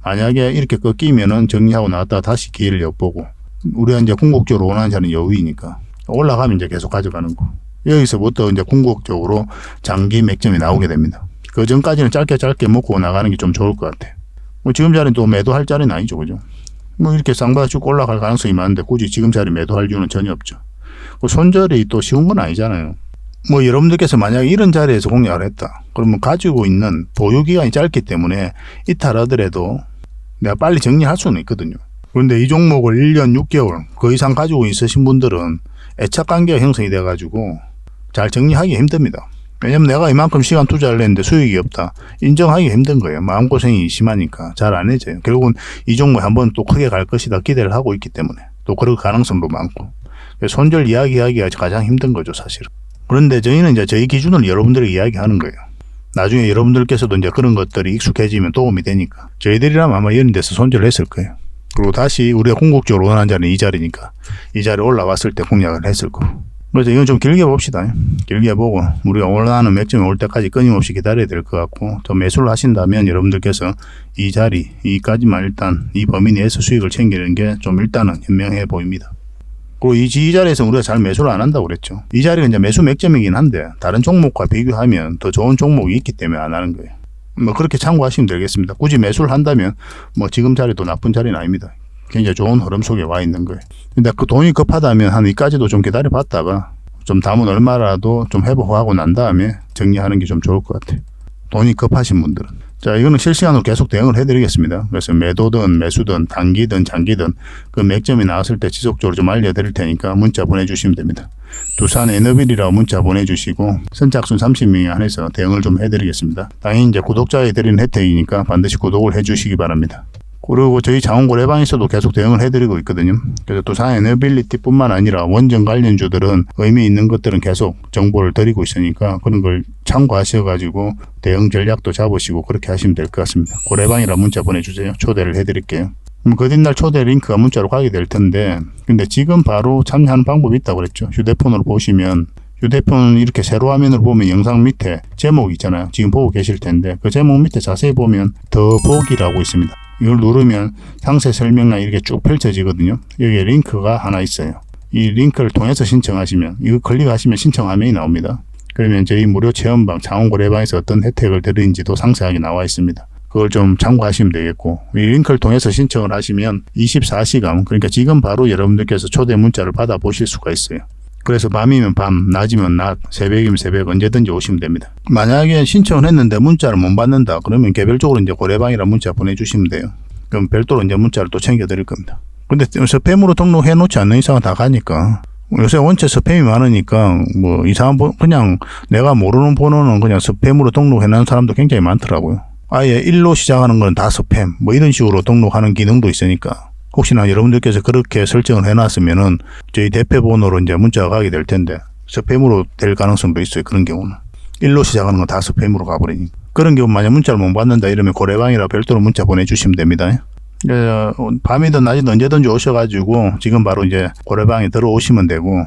만약에 이렇게 꺾이면은 정리하고 나왔다가 다시 기회를 엿보고 우리가 이제 궁극적으로 원하는 자리는 여위니까 올라가면 이제 계속 가져가는 거. 여기서부터 이제 궁극적으로 장기 맥점이 나오게 됩니다. 그 전까지는 짧게 먹고 나가는 게 좀 좋을 것 같아요. 지금 자리는 또 매도할 자리는 아니죠. 그죠? 이렇게 쌍바닥 쭉 올라갈 가능성이 많은데 굳이 지금 자리 매도할 이유는 전혀 없죠. 손절이 또 쉬운 건 아니잖아요. 여러분들께서 만약에 이런 자리에서 공략을 했다. 그러면 가지고 있는 보유기간이 짧기 때문에 이탈하더라도 내가 빨리 정리할 수는 있거든요. 그런데 이 종목을 1년 6개월 그 이상 가지고 있으신 분들은 애착관계가 형성이 돼가지고 잘 정리하기 힘듭니다. 왜냐면 내가 이만큼 시간 투자를 했는데 수익이 없다. 인정하기 힘든 거예요. 마음고생이 심하니까 잘 안 해져요. 결국은 이 종목에 한번 또 크게 갈 것이다 기대를 하고 있기 때문에 또 그럴 가능성도 많고 손절 이야기하기가 가장 힘든 거죠 사실은. 그런데 저희는 이제 저희 기준을 여러분들에게 이야기하는 거예요. 나중에 여러분들께서도 이제 그런 것들이 익숙해지면 도움이 되니까. 저희들이라면 아마 이런 데서 손절을 했을 거예요. 그리고 다시 우리가 궁극적으로 원하는 자리는 이 자리니까 이 자리에 올라왔을 때 공략을 했을 거고. 그래서 이건 좀 길게 봅시다. 길게 보고 우리가 원하는 맥점이 올 때까지 끊임없이 기다려야 될 것 같고, 또 매수를 하신다면 여러분들께서 이 자리, 이까지만 일단 이 범위 내에서 수익을 챙기는 게 좀 일단은 현명해 보입니다. 그리고 이 자리에서 우리가 잘 매수를 안 한다고 그랬죠. 이 자리가 이제 매수 맥점이긴 한데 다른 종목과 비교하면 더 좋은 종목이 있기 때문에 안 하는 거예요. 뭐 그렇게 참고하시면 되겠습니다. 굳이 매수를 한다면 뭐 지금 자리도 나쁜 자리는 아닙니다. 굉장히 좋은 흐름 속에 와 있는 거예요. 근데 그 돈이 급하다면 한 여기까지도 좀 기다려 봤다가 좀 담은 얼마라도 좀 회복하고 난 다음에 정리하는 게 좀 좋을 것 같아요. 돈이 급하신 분들은. 자, 이거는 실시간으로 계속 대응을 해드리겠습니다. 그래서 매도든 매수든 단기든 장기든 그 맥점이 나왔을 때 지속적으로 좀 알려드릴 테니까 문자 보내주시면 됩니다. 두산 에너빌이라고 문자 보내주시고 선착순 30명에 한해서 대응을 좀 해드리겠습니다. 당연히 이제 구독자에 드리는 혜택이니까 반드시 구독을 해주시기 바랍니다. 그리고 저희 자원거래방에서도 계속 대응을 해드리고 있거든요. 그래서 두산 에너빌리티 뿐만 아니라 원전 관련주들은 의미 있는 것들은 계속 정보를 드리고 있으니까 그런 걸 참고하셔가지고 대응 전략도 잡으시고 그렇게 하시면 될 것 같습니다. 고래방이라 문자 보내주세요. 초대를 해드릴게요. 그 뒷날 초대 링크가 문자로 가게 될 텐데, 근데 지금 바로 참여하는 방법이 있다고 그랬죠. 휴대폰으로 보시면, 휴대폰 이렇게 세로 화면으로 보면 영상 밑에 제목이 있잖아요. 지금 보고 계실 텐데 그 제목 밑에 자세히 보면 더 보기라고 있습니다. 이걸 누르면 상세 설명란이 이렇게 쭉 펼쳐지거든요. 여기에 링크가 하나 있어요. 이 링크를 통해서 신청하시면, 이거 클릭하시면 신청 화면이 나옵니다. 그러면 저희 무료 체험방 자원거래방에서 어떤 혜택을 드리는지도 상세하게 나와 있습니다. 그걸 좀 참고하시면 되겠고, 이 링크를 통해서 신청을 하시면 24시간, 그러니까 지금 바로 여러분들께서 초대 문자를 받아 보실 수가 있어요. 그래서 밤이면 밤, 낮이면 낮, 새벽이면 새벽 언제든지 오시면 됩니다. 만약에 신청을 했는데 문자를 못 받는다 그러면 개별적으로 이제 고래방이라 문자 보내주시면 돼요. 그럼 별도로 이제 문자를 또 챙겨 드릴 겁니다. 근데 스팸으로 등록해 놓지 않는 이상은 다 가니까, 요새 원체 스팸이 많으니까 뭐 이상한 그냥 내가 모르는 번호는 그냥 스팸으로 등록해 놓은 사람도 굉장히 많더라고요. 아예 1로 시작하는 건 다 스팸 뭐 이런 식으로 등록하는 기능도 있으니까, 혹시나 여러분들께서 그렇게 설정을 해놨으면은 저희 대표 번호로 이제 문자가 가게 될 텐데 스팸으로 될 가능성도 있어요. 그런 경우는 1로 시작하는 건 다 스팸으로 가버리니까. 그런 경우 만약 문자를 못 받는다 이러면 고래방이라 별도로 문자 보내주시면 됩니다. 밤이든 낮이든 언제든지 오셔가지고 지금 바로 이제 고래방에 들어오시면 되고,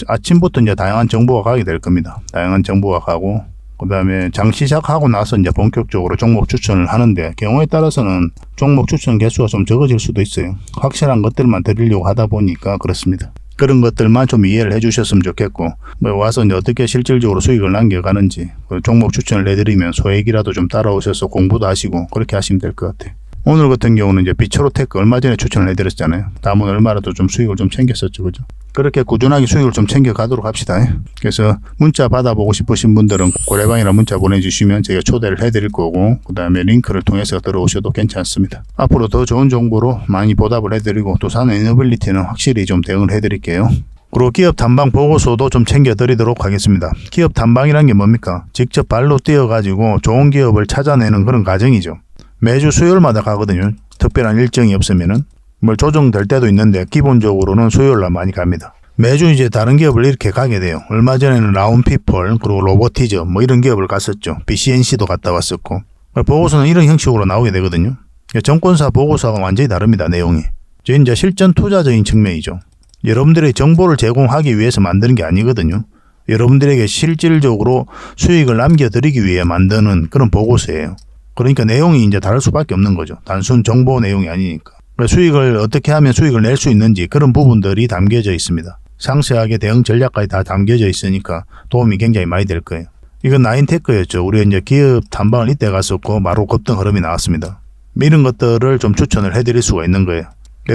아침부터 이제 다양한 정보가 가게 될 겁니다. 다양한 정보가 가고, 그 다음에 장 시작하고 나서 이제 본격적으로 종목 추천을 하는데, 경우에 따라서는 종목 추천 개수가 좀 적어질 수도 있어요. 확실한 것들만 드리려고 하다 보니까 그렇습니다. 그런 것들만 좀 이해를 해주셨으면 좋겠고, 와서 이제 어떻게 실질적으로 수익을 남겨가는지 종목 추천을 해드리면 소액이라도 좀 따라오셔서 공부도 하시고 그렇게 하시면 될 것 같아요. 오늘 같은 경우는 이제 비초로테크 얼마 전에 추천을 해드렸잖아요. 다음은 얼마라도 좀 수익을 좀 챙겼었죠, 그죠? 그렇게 꾸준하게 수익을 좀 챙겨가도록 합시다. 그래서 문자 받아보고 싶으신 분들은 고래방이나 문자 보내주시면 제가 초대를 해드릴 거고, 그 다음에 링크를 통해서 들어오셔도 괜찮습니다. 앞으로 더 좋은 정보로 많이 보답을 해드리고, 두산 에너빌리티는 확실히 좀 대응을 해드릴게요. 그리고 기업 탐방 보고서도 좀 챙겨드리도록 하겠습니다. 기업 탐방이란 게 뭡니까? 직접 발로 뛰어가지고 좋은 기업을 찾아내는 그런 과정이죠. 매주 수요일마다 가거든요. 특별한 일정이 없으면은. 뭐 조정될 때도 있는데 기본적으로는 수요일날 많이 갑니다. 매주 이제 다른 기업을 이렇게 가게 돼요. 얼마 전에는 라운피플, 그리고 로보티저 뭐 이런 기업을 갔었죠. BCNC도 갔다 왔었고. 보고서는 이런 형식으로 나오게 되거든요. 정권사 보고서가 완전히 다릅니다. 내용이. 이제 실전 투자적인 측면이죠. 여러분들의 정보를 제공하기 위해서 만드는 게 아니거든요. 여러분들에게 실질적으로 수익을 남겨드리기 위해 만드는 그런 보고서예요. 그러니까 내용이 이제 다를 수밖에 없는 거죠. 단순 정보 내용이 아니니까. 수익을 어떻게 하면 수익을 낼 수 있는지 그런 부분들이 담겨져 있습니다. 상세하게 대응 전략까지 다 담겨져 있으니까 도움이 굉장히 많이 될 거예요. 이건 나인테크였죠. 우리가 이제 기업 탐방을 이때 갔었고 바로 급등 흐름이 나왔습니다. 이런 것들을 좀 추천을 해드릴 수가 있는 거예요.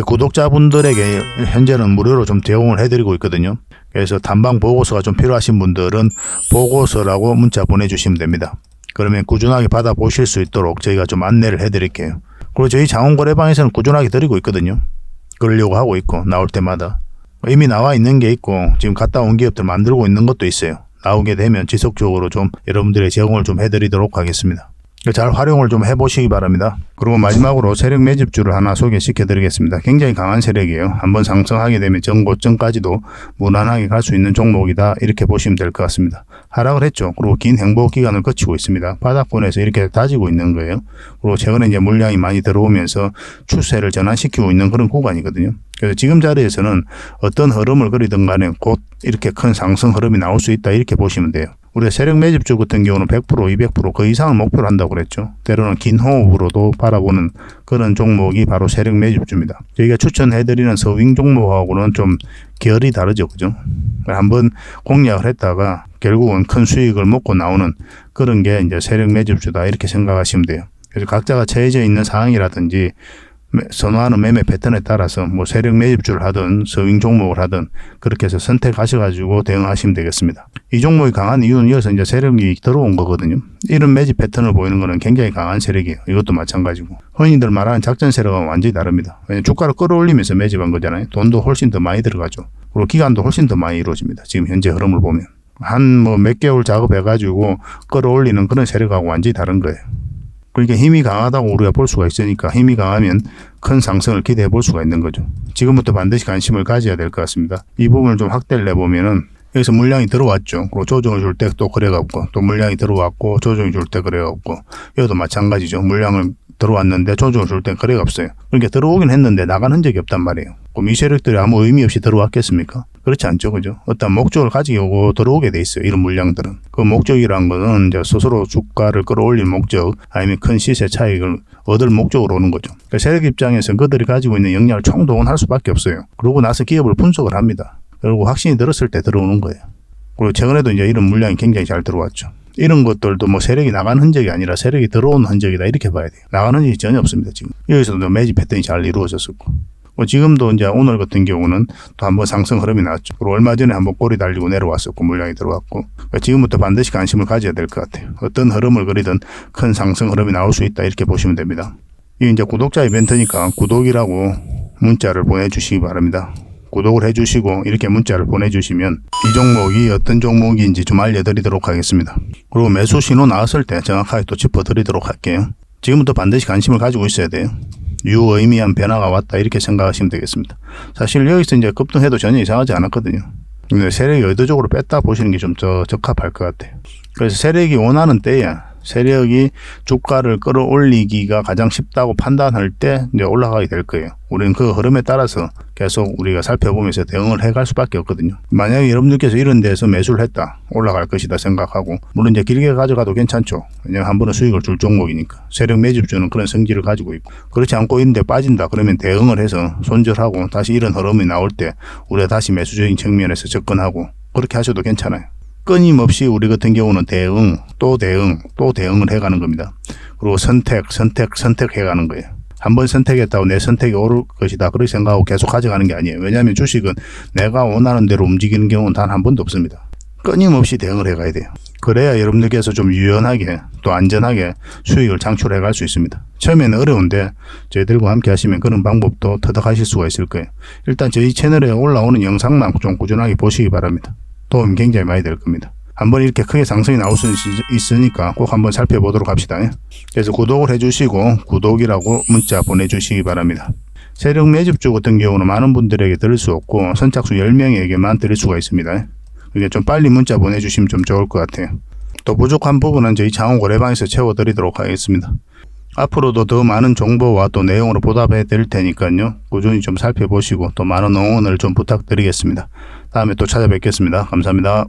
구독자분들에게 현재는 무료로 좀 제공을 해드리고 있거든요. 그래서 탐방 보고서가 좀 필요하신 분들은 보고서라고 문자 보내주시면 됩니다. 그러면 꾸준하게 받아보실 수 있도록 저희가 좀 안내를 해드릴게요. 그리고 저희 자원거래방에서는 꾸준하게 드리고 있거든요. 그러려고 하고 있고, 나올 때마다. 이미 나와 있는 게 있고, 지금 갔다 온 기업들 만들고 있는 것도 있어요. 나오게 되면 지속적으로 좀 여러분들의 제공을 좀 해드리도록 하겠습니다. 잘 활용을 좀 해보시기 바랍니다. 그리고 마지막으로 세력 매집주를 하나 소개시켜 드리겠습니다. 굉장히 강한 세력이에요. 한번 상승하게 되면 전고점까지도 무난하게 갈 수 있는 종목이다, 이렇게 보시면 될 것 같습니다. 하락을 했죠. 그리고 긴 행보 기간을 거치고 있습니다. 바닥권에서 이렇게 다지고 있는 거예요. 그리고 최근에 이제 물량이 많이 들어오면서 추세를 전환시키고 있는 그런 구간이거든요. 그래서 지금 자리에서는 어떤 흐름을 그리든 간에 곧 이렇게 큰 상승 흐름이 나올 수 있다, 이렇게 보시면 돼요. 우리가 세력 매집주 같은 경우는 100%, 200% 그 이상을 목표로 한다고 그랬죠. 때로는 긴 호흡으로도 바라보는 그런 종목이 바로 세력 매집주입니다. 저희가 추천해드리는 서윙 종목하고는 좀 결이 다르죠. 그죠? 한번 공략을 했다가 결국은 큰 수익을 먹고 나오는 그런 게 이제 세력 매집주다, 이렇게 생각하시면 돼요. 그래서 각자가 처해져 있는 상황이라든지 선호하는 매매 패턴에 따라서 뭐 세력 매집주를 하든 서윙 종목을 하든 그렇게 해서 선택하셔가지고 대응하시면 되겠습니다. 이 종목이 강한 이유는 이어서 이제 세력이 들어온 거거든요. 이런 매집 패턴을 보이는 거는 굉장히 강한 세력이에요. 이것도 마찬가지고. 흔히들 말하는 작전 세력은 완전히 다릅니다. 왜냐하면 주가를 끌어올리면서 매집한 거잖아요. 돈도 훨씬 더 많이 들어가죠. 그리고 기간도 훨씬 더 많이 이루어집니다. 지금 현재 흐름을 보면. 한 뭐 몇 개월 작업해가지고 끌어올리는 그런 세력하고 완전히 다른 거예요. 그러니까 힘이 강하다고 우리가 볼 수가 있으니까 힘이 강하면 큰 상승을 기대해 볼 수가 있는 거죠. 지금부터 반드시 관심을 가져야 될 것 같습니다. 이 부분을 좀 확대를 내보면은 여기서 물량이 들어왔죠. 그리고 조정을 줄 때 또 그래갖고 또 물량이 들어왔고 조정이 줄 때 그래갖고 여기도 마찬가지죠. 물량을 들어왔는데 조정을 줄 때 거래가 없어요. 그러니까 들어오긴 했는데 나간 흔적이 없단 말이에요. 그럼 이 세력들이 아무 의미 없이 들어왔겠습니까? 그렇지 않죠. 그죠? 어떤 목적을 가지고 들어오게 돼 있어요. 이런 물량들은. 그 목적이란 거는 이제 스스로 주가를 끌어올릴 목적, 아니면 큰 시세 차익을 얻을 목적으로 오는 거죠. 그러니까 세력 입장에서 그들이 가지고 있는 역량을 총동원할 수밖에 없어요. 그러고 나서 기업을 분석을 합니다. 그리고 확신이 들었을 때 들어오는 거예요. 그리고 최근에도 이제 이런 물량이 굉장히 잘 들어왔죠. 이런 것들도 뭐 세력이 나간 흔적이 아니라 세력이 들어온 흔적이다, 이렇게 봐야 돼요. 나간 흔적이 전혀 없습니다. 지금 여기서도 매집 패턴이 잘 이루어졌었고, 지금도 이제 오늘 같은 경우는 또 한번 상승 흐름이 나왔죠. 그리고 얼마 전에 한번 꼬리 달리고 내려왔었고 물량이 들어왔고, 그러니까 지금부터 반드시 관심을 가져야 될 것 같아요. 어떤 흐름을 그리든 큰 상승 흐름이 나올 수 있다, 이렇게 보시면 됩니다. 이게 이제 구독자 이벤트니까 구독이라고 문자를 보내주시기 바랍니다. 구독을 해주시고 이렇게 문자를 보내주시면 이 종목이 어떤 종목인지 좀 알려드리도록 하겠습니다. 그리고 매수 신호 나왔을 때 정확하게 또 짚어드리도록 할게요. 지금부터 반드시 관심을 가지고 있어야 돼요. 유의미한 변화가 왔다, 이렇게 생각하시면 되겠습니다. 사실 여기서 이제 급등해도 전혀 이상하지 않았거든요. 근데 세력이 의도적으로 뺐다 보시는 게 좀 더 적합할 것 같아요. 그래서 세력이 원하는 때야, 세력이 주가를 끌어올리기가 가장 쉽다고 판단할 때 이제 올라가게 될 거예요. 우리는 그 흐름에 따라서 계속 우리가 살펴보면서 대응을 해갈 수밖에 없거든요. 만약에 여러분들께서 이런 데서 매수를 했다, 올라갈 것이다 생각하고, 물론 이제 길게 가져가도 괜찮죠. 왜냐하면 한 번은 수익을 줄 종목이니까. 세력 매집주는 그런 성질을 가지고 있고, 그렇지 않고 이런 데 빠진다 그러면 대응을 해서 손절하고 다시 이런 흐름이 나올 때 우리가 다시 매수적인 측면에서 접근하고, 그렇게 하셔도 괜찮아요. 끊임없이 우리 같은 경우는 대응, 또 대응, 또 대응을 해가는 겁니다. 그리고 선택해가는 거예요. 한번 선택했다고 내 선택이 옳을 것이다, 그렇게 생각하고 계속 가져가는 게 아니에요. 왜냐하면 주식은 내가 원하는 대로 움직이는 경우는 단 한 번도 없습니다. 끊임없이 대응을 해가야 돼요. 그래야 여러분들께서 좀 유연하게 또 안전하게 수익을 창출해 갈 수 있습니다. 처음에는 어려운데 저희들과 함께 하시면 그런 방법도 터득하실 수가 있을 거예요. 일단 저희 채널에 올라오는 영상만 좀 꾸준하게 보시기 바랍니다. 도움이 굉장히 많이 될 겁니다. 한번 이렇게 크게 상승이 나올 수 있으니까 꼭 한번 살펴보도록 합시다. 그래서 구독을 해주시고 구독이라고 문자 보내주시기 바랍니다. 세력 매집주 같은 경우는 많은 분들에게 드릴 수 없고 선착순 10명에게만 드릴 수가 있습니다. 그러니까 좀 빨리 문자 보내주시면 좀 좋을 것 같아요. 또 부족한 부분은 저희 장원 고래방에서 채워드리도록 하겠습니다. 앞으로도 더 많은 정보와 또 내용으로 보답해 드릴 테니까요. 꾸준히 좀 살펴보시고 또 많은 응원을 좀 부탁드리겠습니다. 다음에 또 찾아뵙겠습니다. 감사합니다.